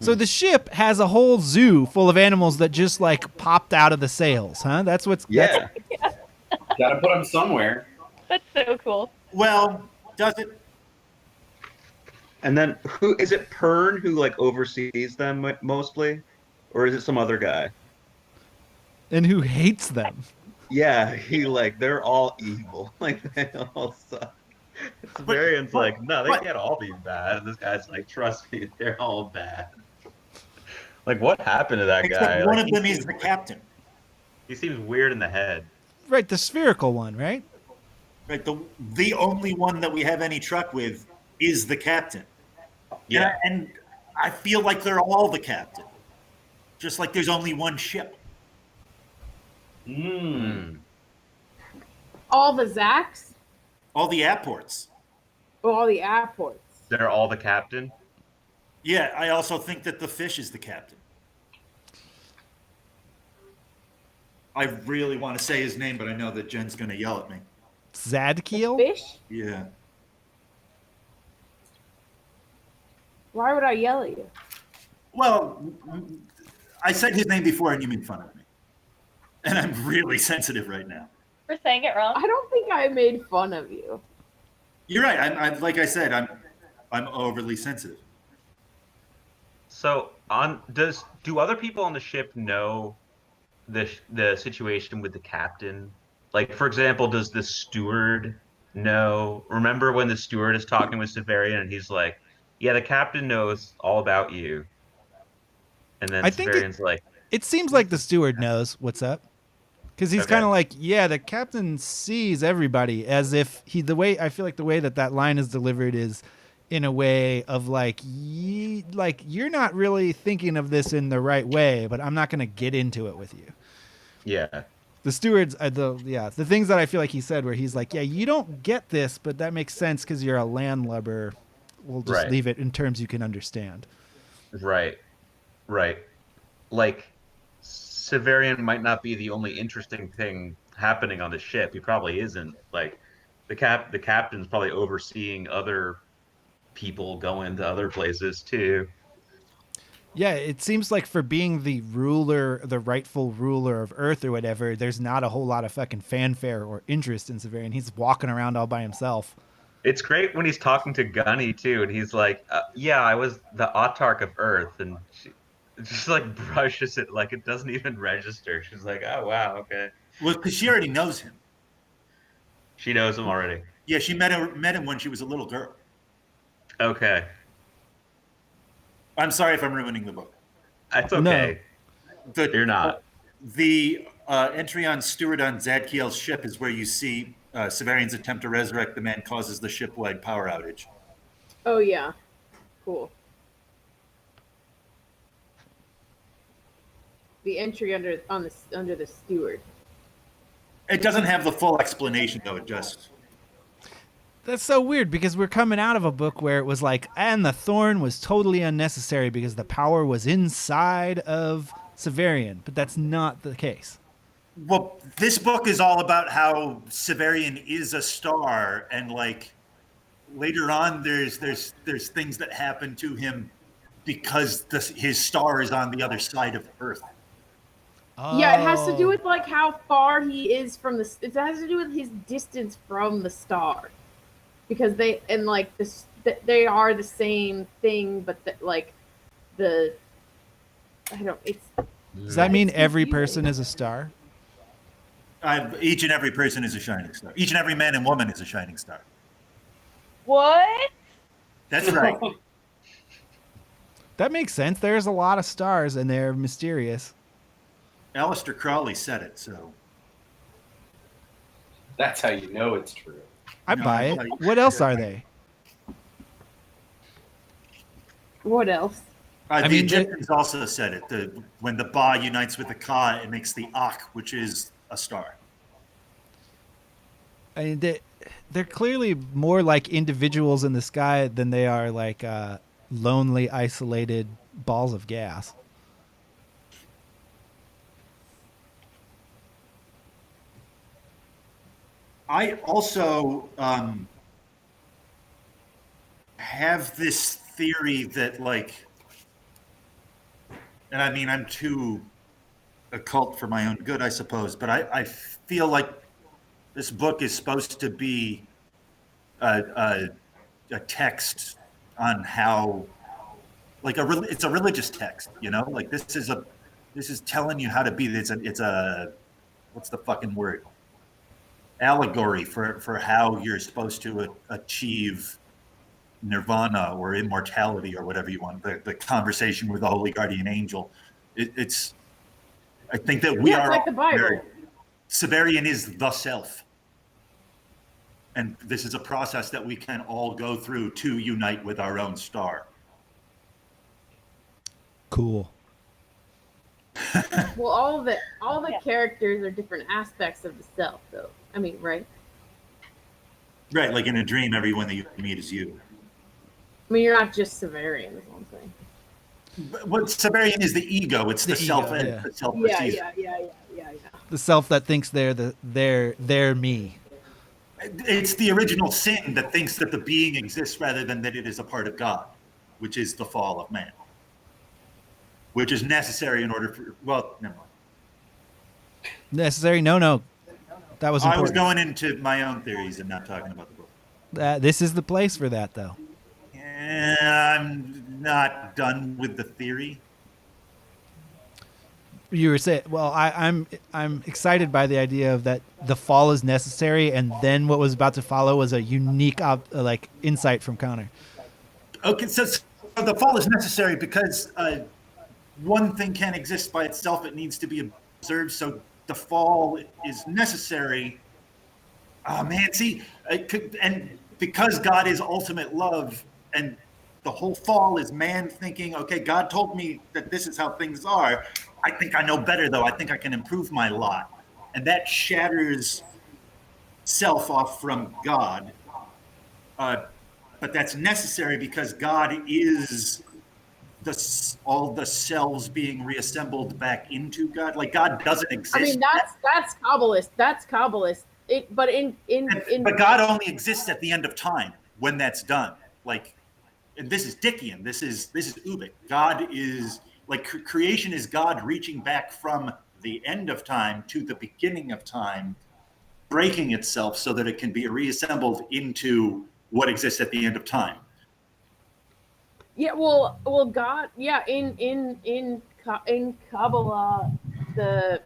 So the ship has a whole zoo full of animals that just like popped out of the sails, huh? That's what's Yeah. Gotta put them somewhere. That's so cool. Well, does it? And then who is it? Pern who like oversees them mostly, or is it some other guy? and who hates them. Yeah, they're all evil. Like they all suck. Varian's like, no, they can't all be bad. And this guy's like, trust me, they're all bad. Like, what happened to that Except guy? one Like, of them is the captain. he seems weird in the head. Right, the spherical one, right? Right, the only one that we have any truck with is the captain. Yeah. And I feel like they're all the captain. Just like there's only one ship. Mm. All the Zacks? All the airports. Oh, all the airports. They're all the captain. Yeah, I also think that the fish is the captain. I really want to say his name, but I know that Jen's going to yell at me. Zadkiel? Fish? Yeah. Why would I yell at you? Well, I said his name before and you made fun of me. And I'm really sensitive right now. For saying it wrong. I don't think I made fun of you. You're right. I'm like I said, I'm overly sensitive. So do other people on the ship know the situation with the captain? Like, for example, does the steward know? Remember when the steward is talking with Severian and he's like, yeah, the captain knows all about you. And then I think Severian's like, It seems like the steward knows what's up. Because he's Okay. kind of like, yeah, the captain sees everybody, as if I feel like the way that line is delivered is in a way of like, you're not really thinking of this in the right way, but I'm not going to get into it with you. yeah. The stewards, the things that I feel like he said where he's like, yeah, you don't get this, but that makes sense because you're a landlubber. We'll just Right. leave it in terms you can understand. Right. Like, Severian might not be the only interesting thing happening on the ship. He probably isn't. Like, the captain's probably overseeing other people going to other places too. Yeah, it seems like for being the ruler, the rightful ruler of Earth or whatever, there's not a whole lot of fucking fanfare or interest in Severian. He's walking around all by himself. It's great when he's talking to Gunny too, and he's like, "Yeah, I was the autarch of Earth," and she just like brushes it like it doesn't even register. She's like, "Oh wow, okay." Well, because she already knows him. She knows him already. Yeah, she met him when she was a little girl. Okay, I'm sorry if I'm ruining the book. that's okay. You're not. The entry on Steward on Zadkiel's ship is where you see Severian's attempt to resurrect the man causes the ship-wide power outage. Oh yeah, cool. The entry under the steward. It doesn't have the full explanation, though. It just That's so weird because we're coming out of a book where it was like, and the thorn was totally unnecessary because the power was inside of Severian, but that's not the case. well, this book is all about how Severian is a star, and like later on, there's things that happen to him because his star is on the other side of Earth. Yeah, it has to do Oh. with like how far he is from the. It has to do with his distance from the star, because they and like this they are the same thing, but like the I don't. It's Does that mean It's every confusing. person is a star? Each and every person is a shining star. Each and every man and woman is a shining star. What? That's right. That makes sense. There's a lot of stars and they're mysterious. Aleister Crowley said it, so That's how you know it's true. I No, buy it's it. like- What else are they? What else? the mean, Egyptians also said it. When the Ba unites with the Ka, it makes the Ak, which is a star. I mean, they're clearly more like individuals in the sky than they are like lonely, isolated balls of gas. I also have this theory that, like, and I mean, I'm too occult for my own good, I suppose, but I feel like this book is supposed to be a text on how, like, it's a religious text, you know, like this is telling you how to be. It's a what's the fucking word? Allegory for how you're supposed to achieve nirvana or immortality or whatever you want. The conversation with the holy guardian angel. It's. I think that we Yeah, it's are like the Bible. Severian is the self, and this is a process that we can all go through to unite with our own star. Cool. Well, all the characters are different aspects of the self, though. I mean, right? Right, like in a dream, everyone that you meet is you. I mean, you're not just Severian, is what I'm saying. But what Severian is the ego. It's the The self. ego, yeah. The self Yeah, perceives. yeah. The self that thinks they're me. It's the original sin that thinks that the being exists rather than that it is a part of God, which is the fall of man, which is necessary in order for. Well, never mind. Necessary? No. That was I important. was going into my own theories and not talking about the book. This is the place for that, though. I'm not done with the theory. You were saying, well, I'm excited by the idea of that the fall is necessary, and then what was about to follow was a unique like insight from Connor. Okay, so the fall is necessary because one thing can't exist by itself. It needs to be observed. So the fall is necessary. Oh man, see, and because God is ultimate love, and the whole fall is man thinking, okay, God told me that this is how things are. I think I know better, though. I think I can improve my lot, and that shatters self off from God. But that's necessary because God is all the selves being reassembled back into God. Like God doesn't exist. I mean, that's Kabbalist. That's Kabbalist. But God only exists at the end of time when that's done. Like, and this is Dickian. This is Ubik. God is Like creation is God reaching back from the end of time to the beginning of time, breaking itself so that it can be reassembled into what exists at the end of time. Yeah, well, God, yeah, in Kabbalah, the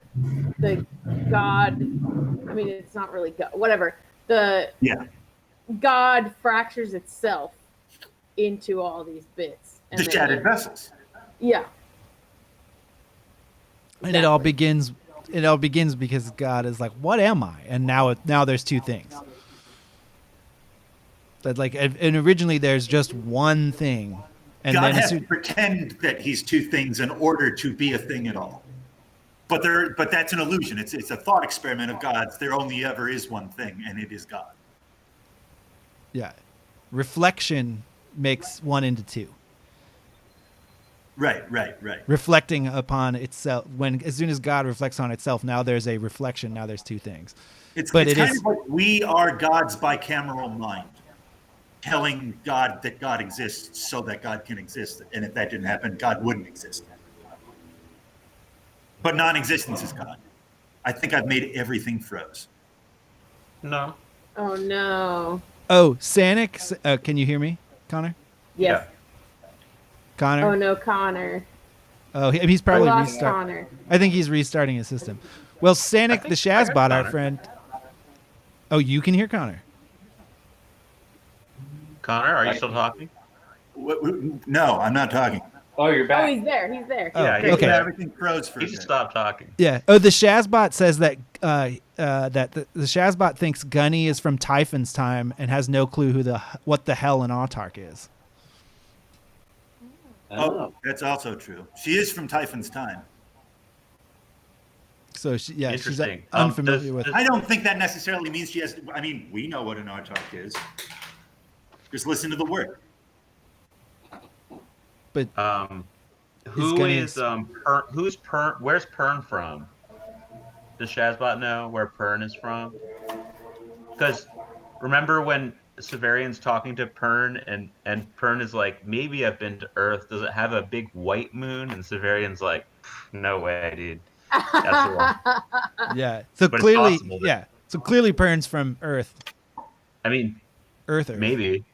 God, I mean, it's not really God, whatever. The Yeah. God fractures itself into all these bits. The shattered vessels. Yeah. And it all begins because God is like, what am I? And now there's two things. That like, and originally there's just one thing. And God then has to pretend that he's two things in order to be a thing at all. But that's an illusion. It's a thought experiment of God's. There only ever is one thing, and it is God. Yeah. Reflection makes one into two. Right. Reflecting upon itself. As soon as God reflects on itself, now there's a reflection. Now there's two things. It's kind of like we are God's bicameral mind, telling God that God exists so that God can exist. And if that didn't happen, God wouldn't exist. But non-existence is God. I think I've made everything froze. No. Oh no. Oh, Sanic, can you hear me, Connor? Yes. Yeah. Connor? Oh no, Connor. Oh, he's probably I lost restarting. Connor. I think he's restarting his system. Well, Sanic the Shazbot, our friend. Oh, you can hear Connor. Connor, are you still talking? No, I'm not talking. Oh, you're back. Oh, he's there. He's there. Oh, Yeah, okay. Everything froze for a You should bit. stop talking. Yeah. Oh, the Shazbot says that that the Shazbot thinks Gunny is from Typhon's time and has no clue what the hell an autarch is. Oh, that's also true. She is from Typhon's time. So she's Interesting. unfamiliar with. I don't think that necessarily means she has. I mean, we know what an autarch is. Just listen to the word. But who's Pern? Where's Pern from? Does Shazbot know where Pern is from? Because remember when Severian's talking to Pern and Pern is like, maybe I've been to Earth. Does it have a big white moon? And Severian's like, no way, dude. That's the one. Yeah. So But it's clearly, possible that- yeah. So clearly, Pern's from Earth. I mean, Earth. maybe.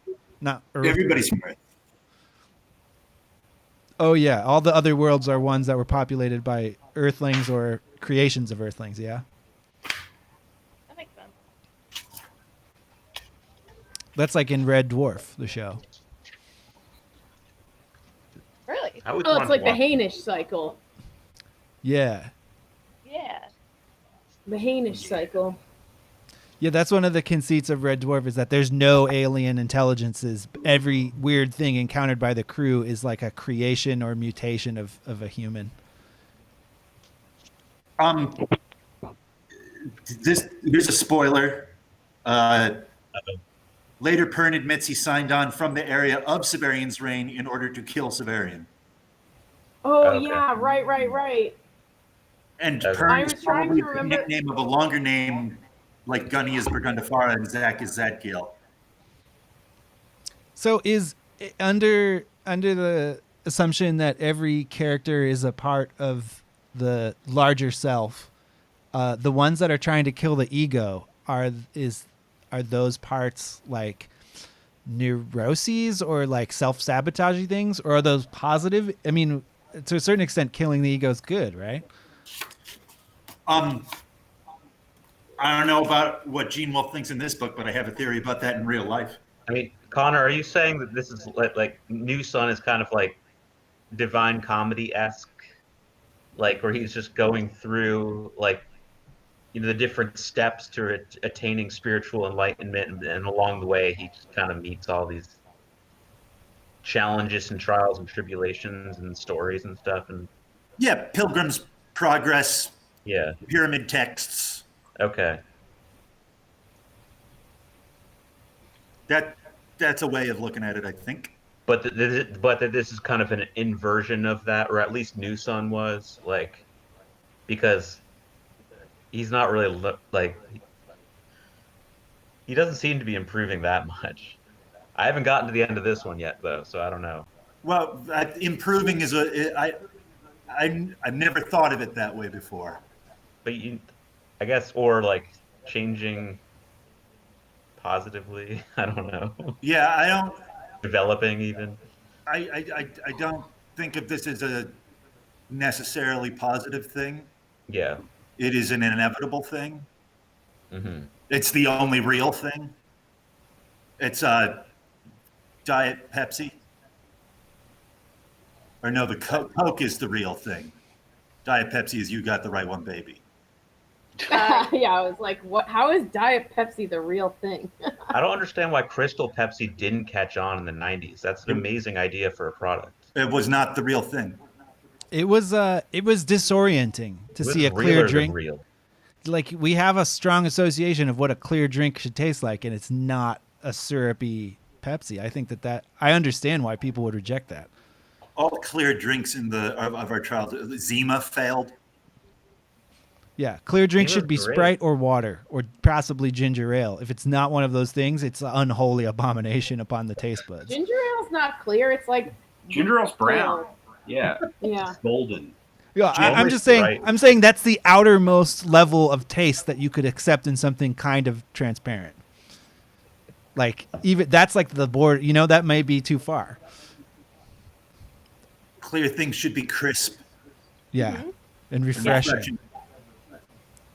Not Earth. Everybody's from Earth. Oh yeah, all the other worlds are ones that were populated by Earthlings or creations of Earthlings. Yeah. That makes sense. That's like in Red Dwarf, the show. Really? I would Oh, want it's to like the watch- Hainish cycle. Yeah. Yeah. The Hainish cycle. Yeah, that's one of the conceits of Red Dwarf is that there's no alien intelligences. Every weird thing encountered by the crew is like a creation or mutation of a human. Here's a spoiler. Later, Pern admits he signed on from the area of Severian's reign in order to kill Severian. Oh Okay. yeah, right. And Okay. Pern I is was trying probably to the remember- nickname of a longer name, like Gunny is Burgundafara and Zach is Zadkiel. So is under the assumption that every character is a part of the larger self, the ones that are trying to kill the ego are those parts like neuroses or like self-sabotaging things, or are those positive? I mean, to a certain extent, killing the ego is good, right? I don't know about what Gene Wolfe thinks in this book, but I have a theory about that in real life. I mean, Connor, are you saying that this is like New Sun is kind of like Divine Comedy-esque, like where he's just going through like the different steps to attaining spiritual enlightenment, and along the way he just kind of meets all these challenges and trials and tribulations and stories and stuff, and Yeah, Pilgrim's Progress, yeah, pyramid texts. okay. That's a way of looking at it, I think. But that this is kind of an inversion of that, or at least New Sun was, like, because he's not really he doesn't seem to be improving that much. I haven't gotten to the end of this one yet, though, so I don't know. Well, improving is I've never thought of it that way before. But I guess, or like changing positively. I don't know. Yeah, I don't. Developing even. I don't think of this as a necessarily positive thing. Yeah. It is an inevitable thing. Mm-hmm. It's the only real thing. It's Diet Pepsi. Or no, the Coke is the real thing. Diet Pepsi is you got the right one, baby. Yeah, I was like, what? How is Diet Pepsi the real thing? I don't understand why Crystal Pepsi didn't catch on in the 90s. That's an amazing idea for a product. It was not the real thing. It was disorienting to It was see a clear realer than drink. real. Like, we have a strong association of what a clear drink should taste like, and it's not a syrupy Pepsi. I think that I understand why people would reject that. All clear drinks of our childhood. Zima failed. Yeah, clear drink It should be was great. Sprite or water, or possibly ginger ale. If it's not one of those things, it's an unholy abomination upon the taste buds. Ginger ale's not clear. It's like Ginger ale's brown. Yeah. Yeah. It's golden. Yeah, I'm Always just saying. Sprite. I'm saying that's the outermost level of taste that you could accept in something kind of transparent. Like, even that's like the board. That may be too far. Clear things should be crisp. Yeah, and refreshing.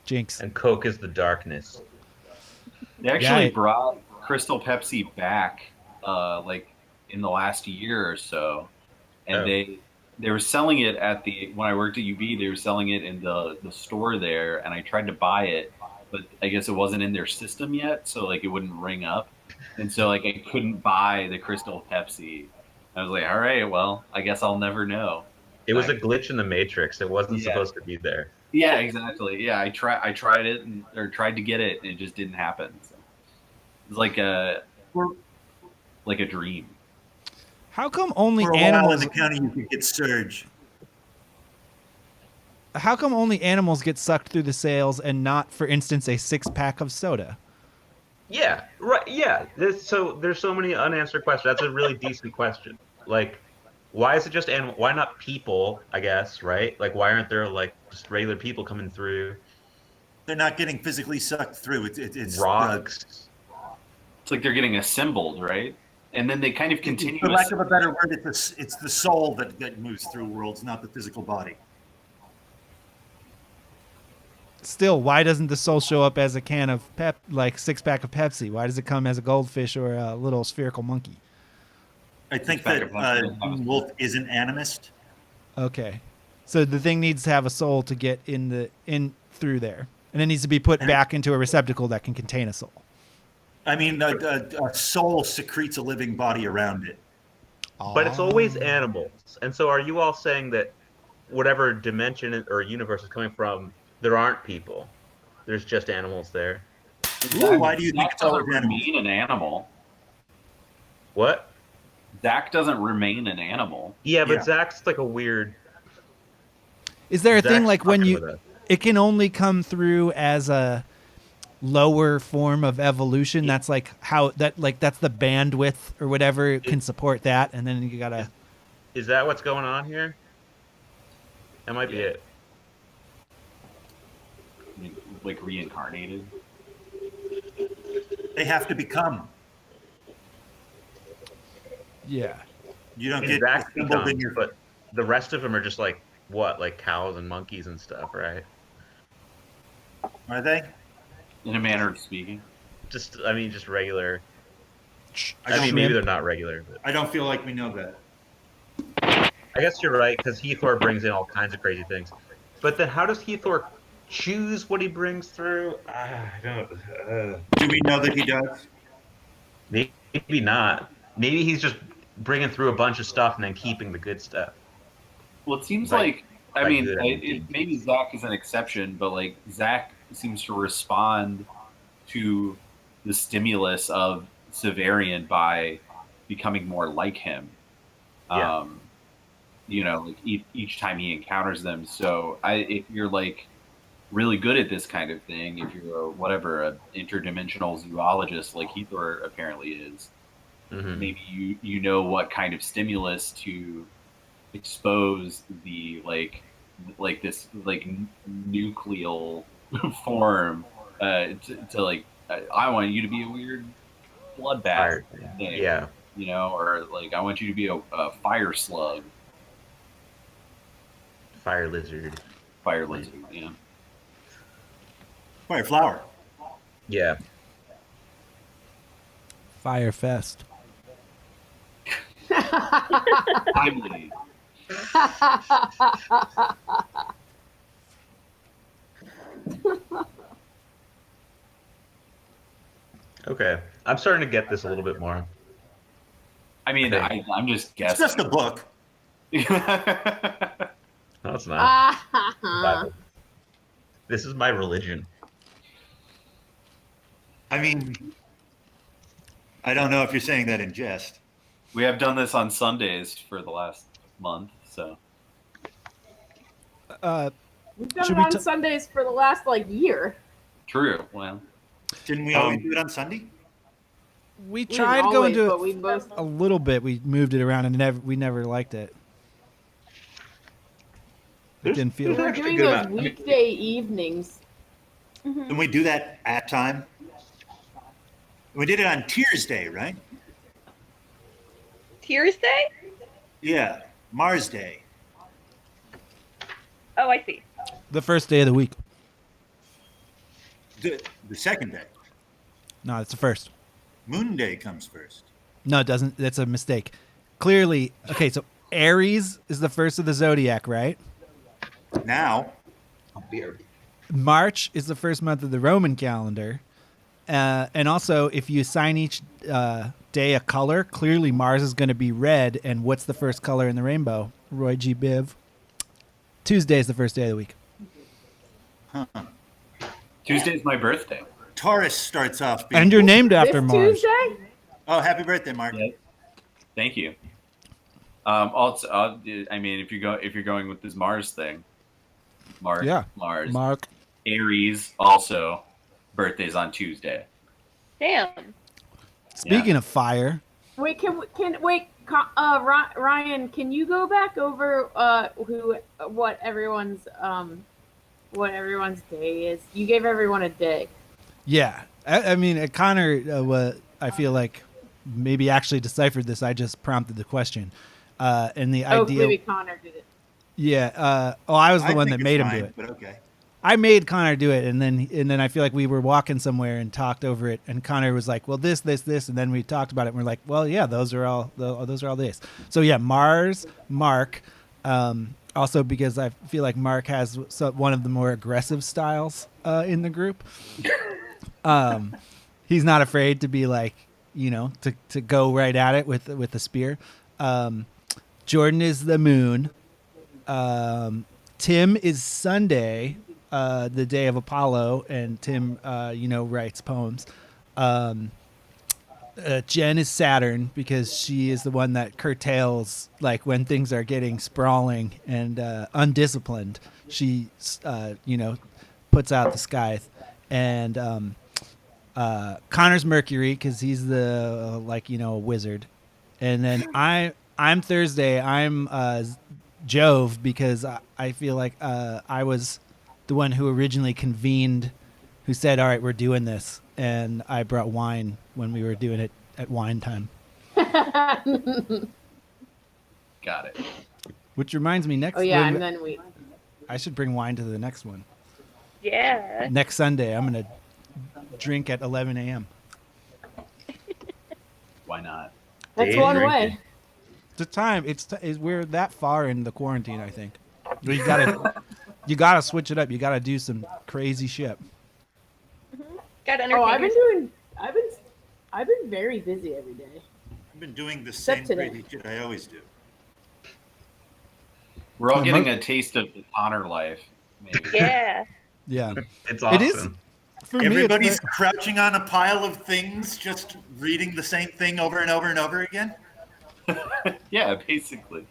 Jinx. And Coke is the darkness. They actually Yeah. brought Crystal Pepsi back, like in the last year or so, and Oh. they were selling it when I worked at UB. They were selling it in the store there, and I tried to buy it, but I guess it wasn't in their system yet, so like it wouldn't ring up, and so like I couldn't buy the Crystal Pepsi. I was like, all right, well, I guess I'll never know. It was a glitch in the Matrix. It wasn't Yeah. supposed to be there. Yeah, exactly. Yeah, I tried it or tried to get it, and it just didn't happen. So it was like a dream. How come only For a while in animals? the county, you could get surge. How come only animals get sucked through the sails and not, for instance, a 6-pack of soda? Yeah, right. Yeah. There's so many unanswered questions. That's a really decent question. Like, why is it just animal? Why not people? I guess, right? Like, why aren't there like just regular people coming through? They're not getting physically sucked through. It's Rocks. It's like they're getting assembled, right? And then they kind of continue. For lack of a better word, it's the soul that moves through worlds, not the physical body. Still, why doesn't the soul show up as a can of 6-pack of Pepsi? Why does it come as a goldfish or a little spherical monkey? I think that Wolf is an animist. Okay, so the thing needs to have a soul to get in through there, and it needs to be put back into a receptacle that can contain a soul. I mean, a soul secretes a living body around it. But it's always animals. And so, are you all saying that whatever dimension or universe is coming from, there aren't people? There's just animals there. Ooh, why do you think Zach it's all doesn't animals? remain an animal? What? Zach doesn't remain an animal. Yeah, but Yeah. Zach's like a weird. Is there a thing Zach's like when fucking you? with us. It can only come through as a lower form of evolution. That's like how that's the bandwidth or whatever it can support that, and then you gotta. Is that what's going on here? That might be it. Like reincarnated. They have to become. Yeah. You don't And get Zach assembled in becomes, your. but the rest of them are just like what, like cows and monkeys and stuff, right? Are they? In a manner of speaking. Just regular. I I mean, don't- maybe they're not regular, but I don't feel like we know that. I guess you're right because Heathor brings in all kinds of crazy things. But then, how does Heathor choose what he brings through? I don't. Do we know that he does? Maybe not. Maybe he's just bringing through a bunch of stuff and then keeping the good stuff. Well, it seems Like- I like mean, good energy. maybe Zach is an exception, but like Zach seems to respond to the stimulus of Severian by becoming more like him. Yeah. Like each time he encounters them. So if you're like really good at this kind of thing, if you're a interdimensional zoologist like Heathor apparently is, Mhm. maybe you know what kind of stimulus to expose the like like this like nucleal form to like I want you to be a weird bloodbath Fire. thing, Yeah. you know, or like I want you to be a fire slug, Fire lizard. fire lizard, yeah. Fire flower. Yeah. Firefest. Timely. Okay. I'm starting to get this a little bit more. I mean, Okay. I'm just It's guessing. just a book. No, it's not. Ah. This is my religion. I mean, I don't know if you're saying that in jest. We have done this on Sundays for the last month, so We've done Should it we on Sundays for the last year. true. Well, Didn't we always do it on Sunday? We We tried didn't going always, to but it we most. a little bit. We moved it around and we never liked it. It didn't We feel. were actually doing good those amount. I mean- weekday evenings. Can we do that at time? We did it on Tears Day, right? Tears Day? Yeah, Mars Day. Oh, I see. The first day of the week. The second day. No, it's the first. Moon Day comes first. No, it doesn't. That's a mistake. Clearly, okay, so Aries is the first of the zodiac, right? Now, March is the first month of the Roman calendar. And also, if you assign each day a color, clearly Mars is going to be red. And what's the first color in the rainbow? Roy G. Biv. Tuesday is the first day of the week. Tuesday's my birthday. Taurus starts off being. And you're named after This Mars. Tuesday? Oh, happy birthday, Mark. Yeah. Thank you. Also, I mean, if you're going with this Mars thing, Yeah. Mars, Mark. Aries also birthdays on Tuesday. Damn. Speaking of fire, Wait, Ryan, can you go back over what everyone's day is? You gave everyone a day. yeah. I mean, Connor, I feel like maybe actually deciphered this. I just prompted the question. And the Oh, idea. maybe Connor did it. Yeah. I was the one think that it's made him fine, do it. But okay. I made Connor do it, and then I feel like we were walking somewhere and talked over it, and Connor was like, "Well, this," and then we talked about it, and we're like, "Well, yeah, those are all days." So yeah, Mars, Mark, also because I feel like Mark has one of the more aggressive styles in the group. He's not afraid to be like, to go right at it with the spear. Jordan is the moon. Tim is Sunday, the day of Apollo, and Tim, writes poems. Jen is Saturn because she is the one that curtails, like when things are getting sprawling and undisciplined. She, puts out the scythe. And Connor's Mercury because he's the a wizard. And then I'm Thursday. I'm Jove because I feel like I was the one who originally convened, who said, "All right, we're doing this," and I brought wine when we were doing it at wine time. Got it. Which reminds me, next Oh yeah, when- and then we. I should bring wine to the next one. Yeah. Next Sunday, I'm gonna drink at 11 a.m. Why not? That's Day one drinking. way. The time we're that far in the quarantine. I think you gotta switch it up. You gotta do some crazy shit. Got entertain Oh, I've yourself. been very busy every day. I've been doing the Except same today. crazy shit I always do. We're all Oh, getting Mark- a taste of the Connor life. Maybe. Yeah. Yeah, It's awesome. it is. For me, Everybody's it's crouching on a pile of things, just reading the same thing over and over and over again. Yeah, basically.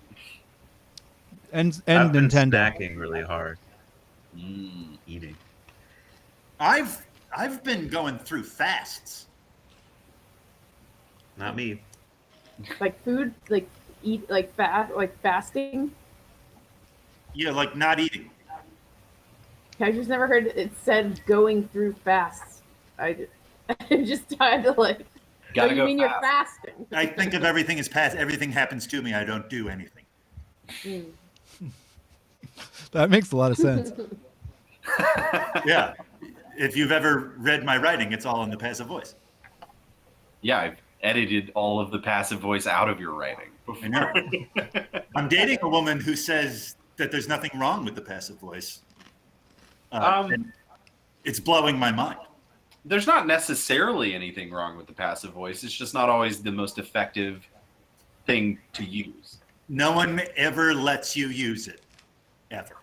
and I've been Nintendo. snacking really hard. Mm. Eating. I've been going through fasts. Not me. Like food, like eat, like fasting. Yeah, like not eating. I just never heard it said going through fasts. I just had to like. Gotta oh, you go mean fast. you're fasting? I think of everything as past. Everything happens to me. I don't do anything. Mm. That makes a lot of sense. Yeah. If you've ever read my writing, it's all in the passive voice. Yeah, I've edited all of the passive voice out of your writing. I know. I'm dating a woman who says that there's nothing wrong with the passive voice. And it's blowing my mind. There's not necessarily anything wrong with the passive voice. It's just not always the most effective thing to use. No one ever lets you use it, ever.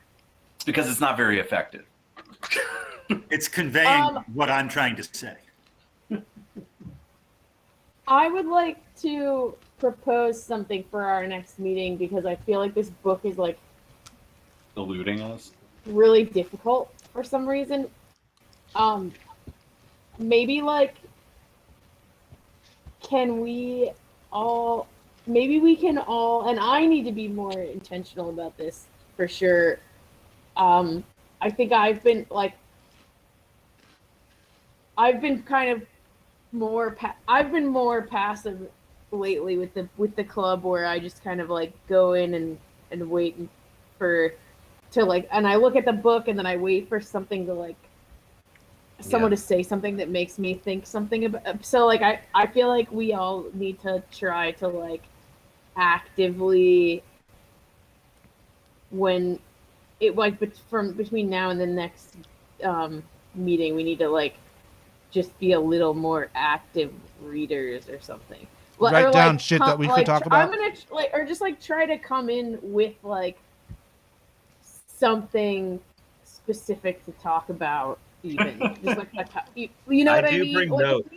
It's because it's not very effective. It's conveying what I'm trying to say. I would like to propose something for our next meeting because I feel like this book is like Eluding us. really difficult for some reason. Maybe like can we all maybe we can all, and I need to be more intentional about this for sure. I think I've been kind of I've been more passive lately with the club, where I just kind of like go in and wait and I look at the book and then I wait for something to like someone to say something that makes me think something about. So like I feel like we all need to try to like actively, when it like from between now and the next meeting, we need to like just be a little more active readers or something. Write down shit that we could talk about. I'm gonna or just like try to come in with like something specific to talk about, even just like you know what I mean? Bring like notes.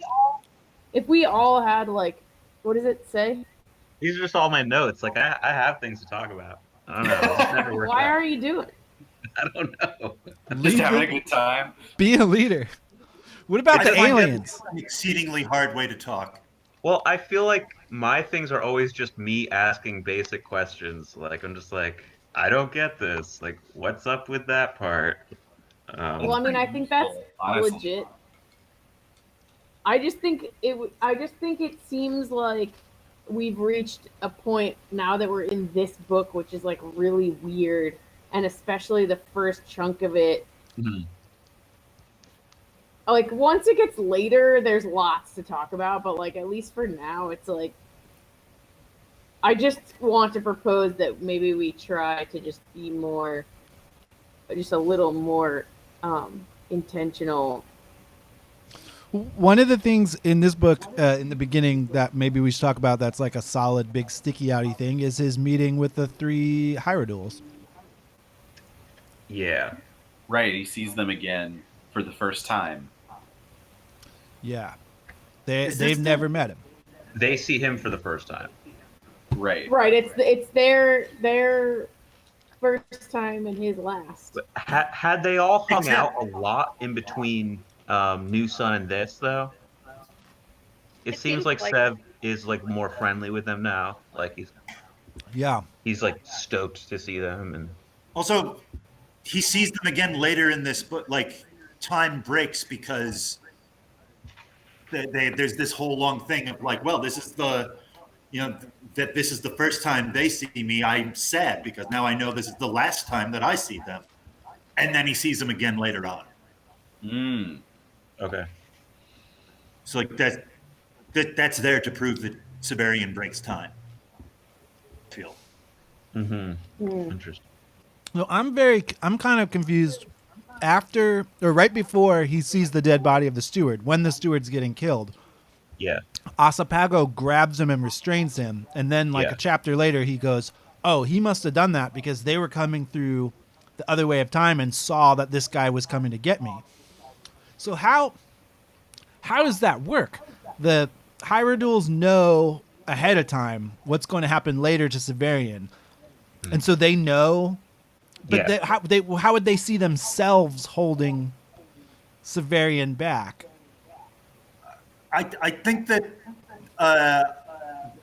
if we all had like, what does it say? These are just all my notes. Like I have things to talk about. I don't know. It just never worked Why out. are you doing it? I don't know. Just having a good time. Be a leader. What about the find that aliens? an exceedingly hard way to talk. Well, I feel like my things are always just me asking basic questions. Like I'm just like, I don't get this. Like, what's up with that part? Well, I mean, I think that's Honestly. legit. I just think it seems like we've reached a point now that we're in this book, which is like really weird, and especially the first chunk of it. Mhm. Like once it gets later, there's lots to talk about, but like at least for now, it's like I just want to propose that maybe we try to just be more, just a little more intentional. One of the things in this book, in the beginning, that maybe we should talk about that's like a solid, big, sticky outy thing is his meeting with the 3 Hierodules. Yeah. Right, he sees them again for the first time. Yeah. They've never met him. They see him for the first time. Right. Right. It's their first time and his last. But had they all hung Except- out a lot in between New Sun and this, though? It seems like Sev is like more friendly with them now. Like he's like stoked to see them, and Also, he sees them again later in this book. Like time breaks because there's this whole long thing of like, well, this is the, that this is the first time they see me. I'm sad because now I know this is the last time that I see them. And then he sees them again later on. okay. So like that's there to prove that Severian breaks time. I feel. Interesting. No, I'm kind of confused. After or right before he sees the dead body of the steward, when the steward's getting killed, Yeah. Asapago grabs him and restrains him, and then like a chapter later he goes, oh, he must have done that because they were coming through the other way of time and saw that this guy was coming to get me. So how does that work? The Hierodules know ahead of time what's going to happen later to Severian, and so they know. But how would they see themselves holding Severian back? I think that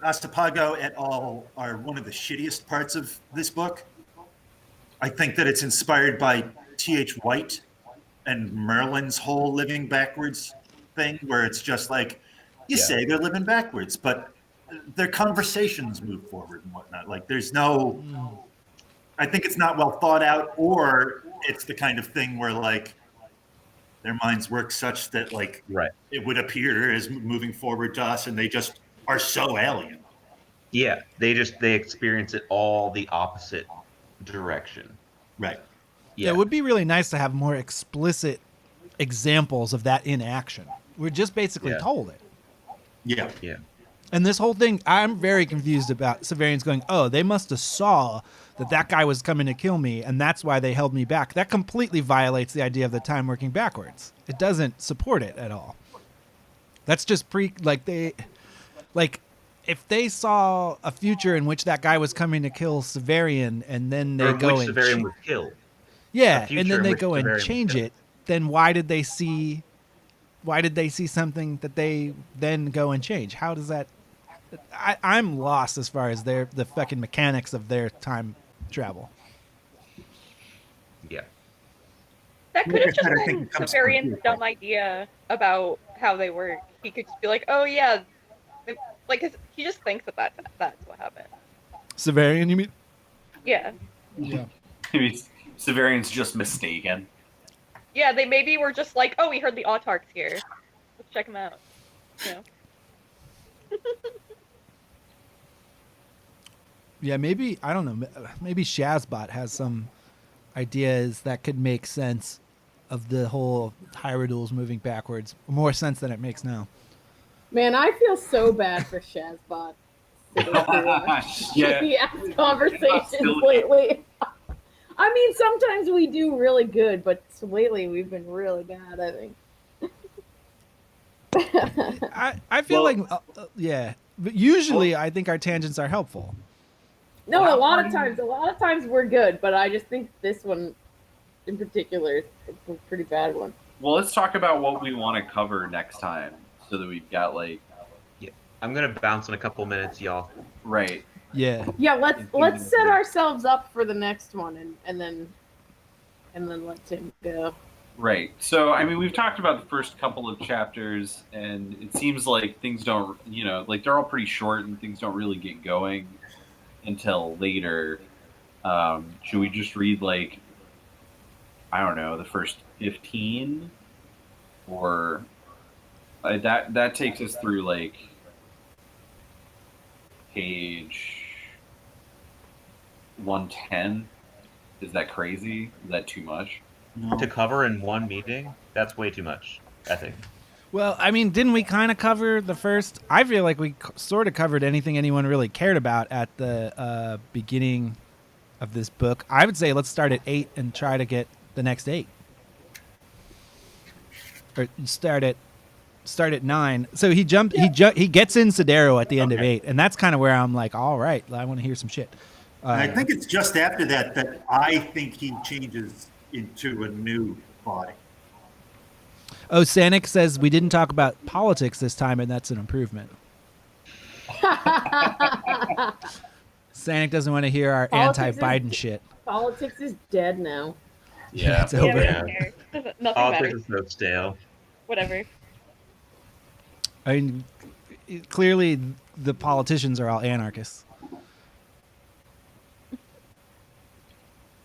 Astapago et al. Are one of the shittiest parts of this book. I think that it's inspired by T.H. White and Merlin's whole living backwards thing, where it's just like, you say they're living backwards, but their conversations move forward and whatnot. Like there's no, I think it's not well thought out, or it's the kind of thing where like their minds work such that like it would appear as moving forward to us, and they just are so alien. Yeah, they experience it all the opposite direction. Right. Yeah. It would be really nice to have more explicit examples of that in action. We're just basically told it. Yeah. Yeah. And this whole thing, I'm very confused about Severians going, oh, they must have saw that guy was coming to kill me, and that's why they held me back. That completely violates the idea of the time working backwards. It doesn't support it at all. That's just if they saw a future in which that guy was coming to kill Severian, and then they go and Severian was killed. Yeah, and then they go and change it, then why did they see something that they then go and change? How does that... I'm lost as far as the fucking mechanics of their time travel. Yeah. That could have just been Severian's dumb idea about how they work. He could just be like, oh yeah, like he just thinks that's what happened. Severian, you mean? Yeah. Yeah. Severian's just mistaken. Yeah, they maybe were just like, oh, we heard the Autarch's here. Let's check them out. You know? Yeah, maybe, I don't know, maybe Shazbot has some ideas that could make sense of the whole Hyrule moving backwards. More sense than it makes now. Man, I feel so bad for Shazbot. He has conversations lately. I mean, sometimes we do really good, but lately we've been really bad, I think. I feel yeah. But usually I think our tangents are helpful. No, a lot of times we're good, but I just think this one in particular is a pretty bad one. Well, let's talk about what we want to cover next time, so that we've got like... Yeah, I'm gonna bounce in a couple minutes, y'all. Right. Yeah. Yeah, let's set ourselves up for the next one, and then let Tim go. Right. So, I mean, we've talked about the first couple of chapters, and it seems like things don't, like they're all pretty short, and things don't really get going until later. Should we just read, like, I don't know, the first 15? Or that takes us through, like, page 110. Is that crazy? Is that too much? To cover in one meeting? That's way too much, I think. Well, I mean, didn't we kind of cover the first... I feel like we sort of covered anything anyone really cared about at the beginning of this book. I would say let's start at 8 and try to get the next 8. Or start at 9. So he gets in Sidero at the end of 8, and that's kind of where I'm like, all right, I want to hear some shit. And I think it's just after that I think he changes into a new body. Oh, Sanic says we didn't talk about politics this time, and that's an improvement. Sanic doesn't want to hear our anti-Biden shit. Politics is dead now. Yeah, it's over. Yeah. Nothing Politics matters. is so stale. Whatever. I mean, clearly the politicians are all anarchists.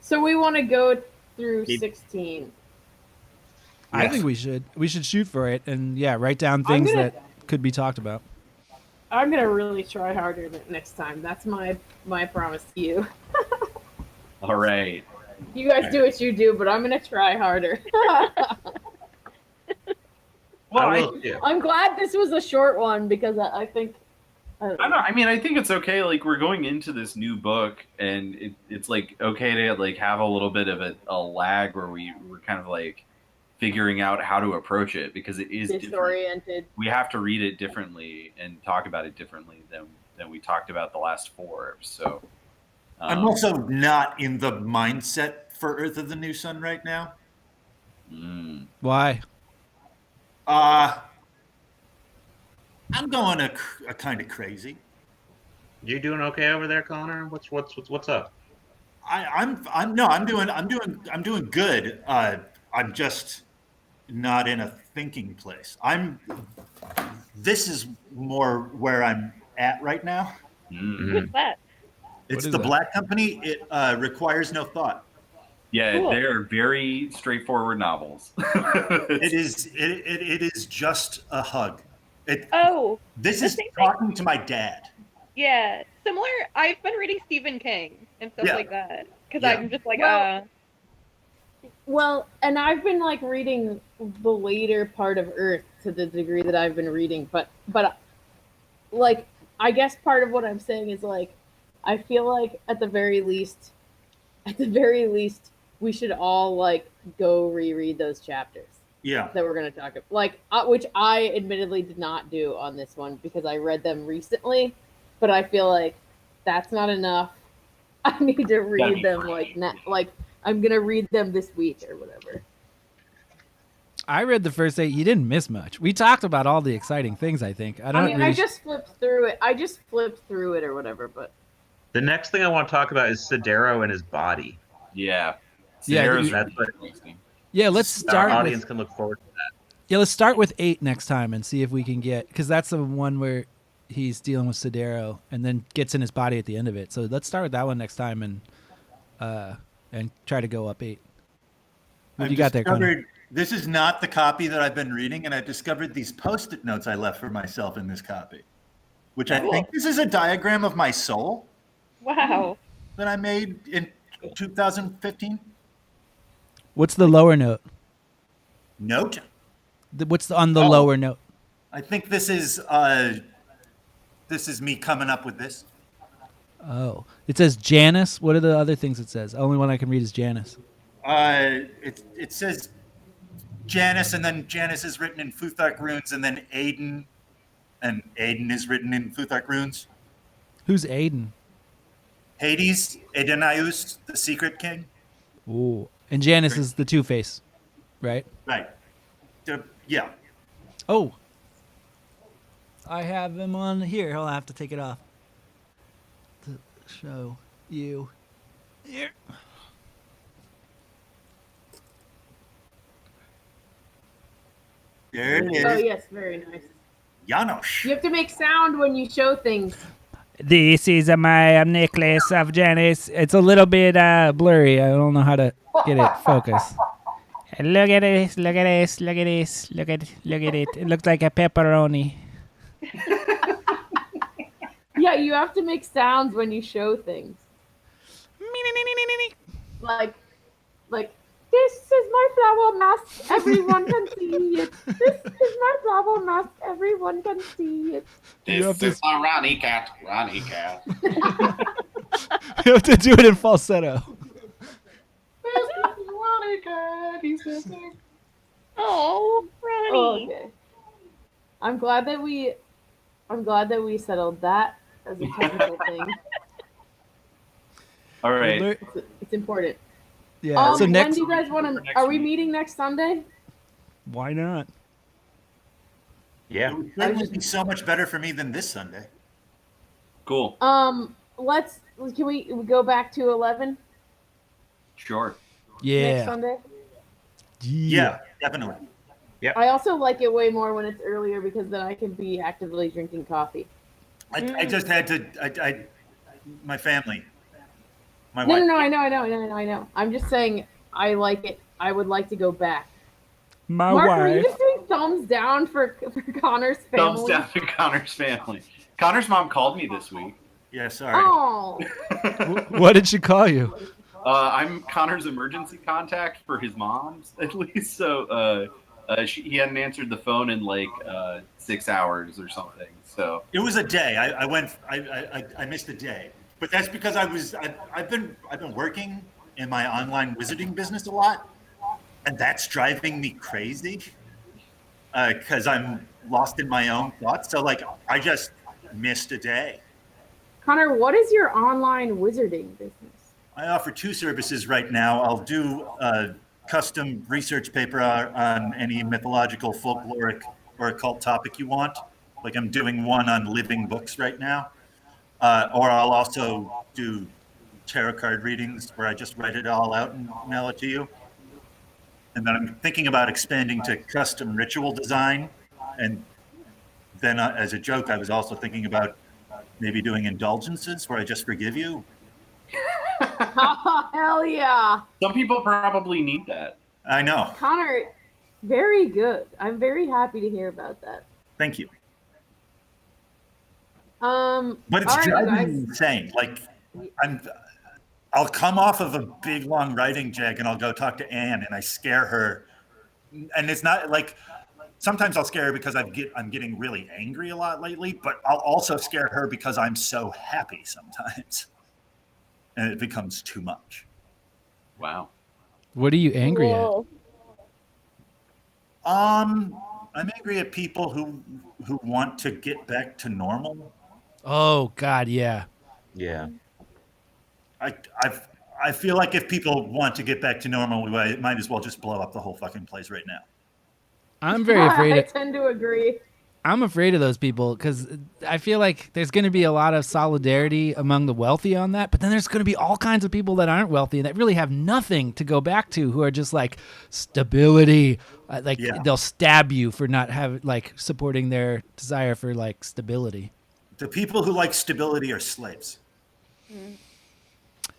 So we want to go through 16. I think we should shoot for it and write down things that could be talked about. I'm gonna really try harder next time. That's my promise to you. All right. You guys do what you do, but I'm gonna try harder. Well, I'm glad this was a short one because I think. I don't know. I mean, I think it's okay. Like, we're going into this new book, and it's like okay to like have a little bit of a lag where we're kind of like figuring out how to approach it, because it is disoriented. Different. We have to read it differently and talk about it differently than we talked about the last 4. So I'm also not in the mindset for Urth of the New Sun right now. Why? I'm going a kind of crazy. You doing okay over there, Connor? What's up? I'm doing good. I'm just not in a thinking place. This is more where I'm at right now. What's that? It's is the that? Black Company. It requires no thought. Yeah, Cool. they're very straightforward novels. It is just a hug. Oh, This the is same thing. talking to my dad. Yeah, similar. I've been reading Stephen King and stuff Yeah. like that because Yeah. I'm just like, Well, and I've been like reading the later part of Urth to the degree that I've been reading, but like I guess part of what I'm saying is like I feel like at the very least we should all like go reread those chapters Yeah. that we're going to talk about, like which I admittedly did not do on this one because I read them recently, but I feel like that's not enough. I need to read them like I'm going to read them this week or whatever. I read the first 8. You didn't miss much. We talked about all the exciting things, I think. I just flipped through it. Or whatever, but The next thing I want to talk about is Sidero and his body. Yeah. Yeah, Scenarios that's are what- interesting. Yeah, let's Our start audience with can look forward to that. Yeah, let's start with 8 next time and see if we can get, because that's the one where he's dealing with Sidero and then gets in his body at the end of it. So let's start with that one next time and try to go up 8. What you got there, Connor? This is not the copy that I've been reading, and I discovered these Post-it notes I left for myself in this copy, which I think this is a diagram of my soul wow. that I made in 2015. What's the lower note? Note. What's on the lower note? I think this is me coming up with this. Oh, it says Janice. What are the other things it says? Only one I can read is Janice. It says Janice, and then Janice is written in Futhark runes, and then Aiden, and Aiden is written in Futhark runes. Who's Aiden? Hades, Adenaius, the Secret King. Ooh, and Janice is the Two-Face, right? Right. Yeah. Oh, I have him on here. I'll have to take it off to show you. Here. There it is. oh yes, very nice. Janosch. You have to make sound when you show things. This is my necklace of Janice. It's a little bit blurry. I don't know how to get it focused. Look at this, look at this, look at this, look at it. It looks like a pepperoni. Yeah, you have to make sounds when you show things. Like, this is my flower mask. Everyone can see it. This is my flower mask. Everyone can see it. This is a Ronnie cat. Ronnie cat. You have to do it in falsetto. This is Ronnie cat. He's missing. Oh, Ronnie. Okay. I'm glad that we settled that as a technical thing. All right. It's important. Yeah. So when next, do you guys want to? next Are we week. meeting next Sunday? why not? Yeah. It would certainly be so much better for me than this Sunday. Cool. Can we go back to 11 Sure. next Yeah. Sunday? Yeah, definitely. I also like it way more when it's earlier because then I can be actively drinking coffee. I just had to. My family. My No, wife. I know. I'm just saying I like it. I would like to go back. My Mark, are you wife. just doing thumbs down for Connor's family? Thumbs down to Connor's family. Connor's mom called me this week. Yeah, sorry. Oh, What did she call you? I'm Connor's emergency contact for his mom's, at least. So he hadn't answered the phone in like 6 hours or something. So It was a day. I missed a day, but that's because I've been working in my online wizarding business a lot, and that's driving me crazy because I'm lost in my own thoughts. So like I just missed a day. Connor, what is your online wizarding business? I offer 2 services right now. I'll do a custom research paper on any mythological, folkloric, or occult topic you want. Like I'm doing one on living books right now. Or I'll also do tarot card readings where I just write it all out and mail it to you. And then I'm thinking about expanding to custom ritual design. And then as a joke, I was also thinking about maybe doing indulgences where I just forgive you. Oh, hell yeah. Some people probably need that. I know. Connor, very good. I'm very happy to hear about that. Thank you. But But it's driving me insane. Like, I'll come off of a big long writing jag and I'll go talk to Anne and I scare her. And it's not like sometimes I'll scare her because I'm getting really angry a lot lately, but I'll also scare her because I'm so happy sometimes. And it becomes too much. Wow. What are you angry Whoa. I'm angry at people who want to get back to normal. at? Oh God, yeah. Yeah. I feel like if people want to get back to normal, we might as well just blow up the whole fucking place right now. I'm very afraid. I tend to agree. I'm afraid of those people because I feel like there's going to be a lot of solidarity among the wealthy on that, but then there's going to be all kinds of people that aren't wealthy and that really have nothing to go back to, who are just like stability. They'll stab you for not supporting their desire for like stability. The people who like stability are slaves.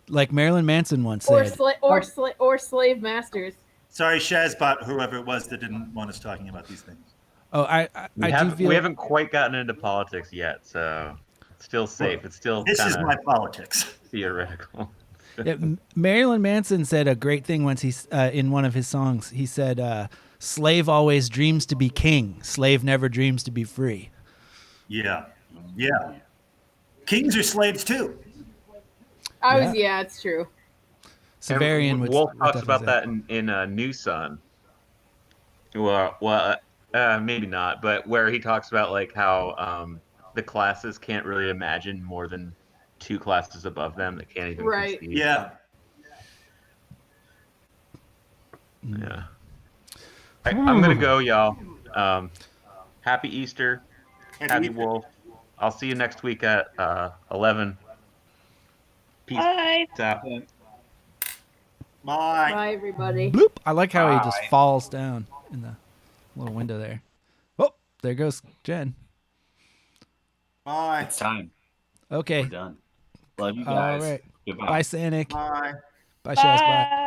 Like Marilyn Manson once said. Or slave masters. Sorry, Shazbot, whoever it was that didn't want us talking about these things. Oh, We haven't quite gotten into politics yet, so it's still safe. It's still this is my politics. Theoretical. Yeah, Marilyn Manson said a great thing once. In one of his songs, he said, "Slave always dreams to be king. Slave never dreams to be free." Yeah. Kings are slaves too. Yeah, it's true. Severian would. Wolf would talks definitely about say. that in New Sun. Well, maybe not, but where he talks about like how the classes can't really imagine more than two classes above them that can't even conceive. Yeah. Yeah. I'm gonna go, y'all. Happy Easter. Happy Wolf. I'll see you next week at 11. Peace Bye. out. Bye. Bye, everybody. Bloop. I like how he just falls down in the little window there. Oh, there goes Jen. Bye. It's time. Okay. We're done. Love you All guys. right. Goodbye. Bye, Sanic. Bye. Bye, Shaz. Bye. Bye.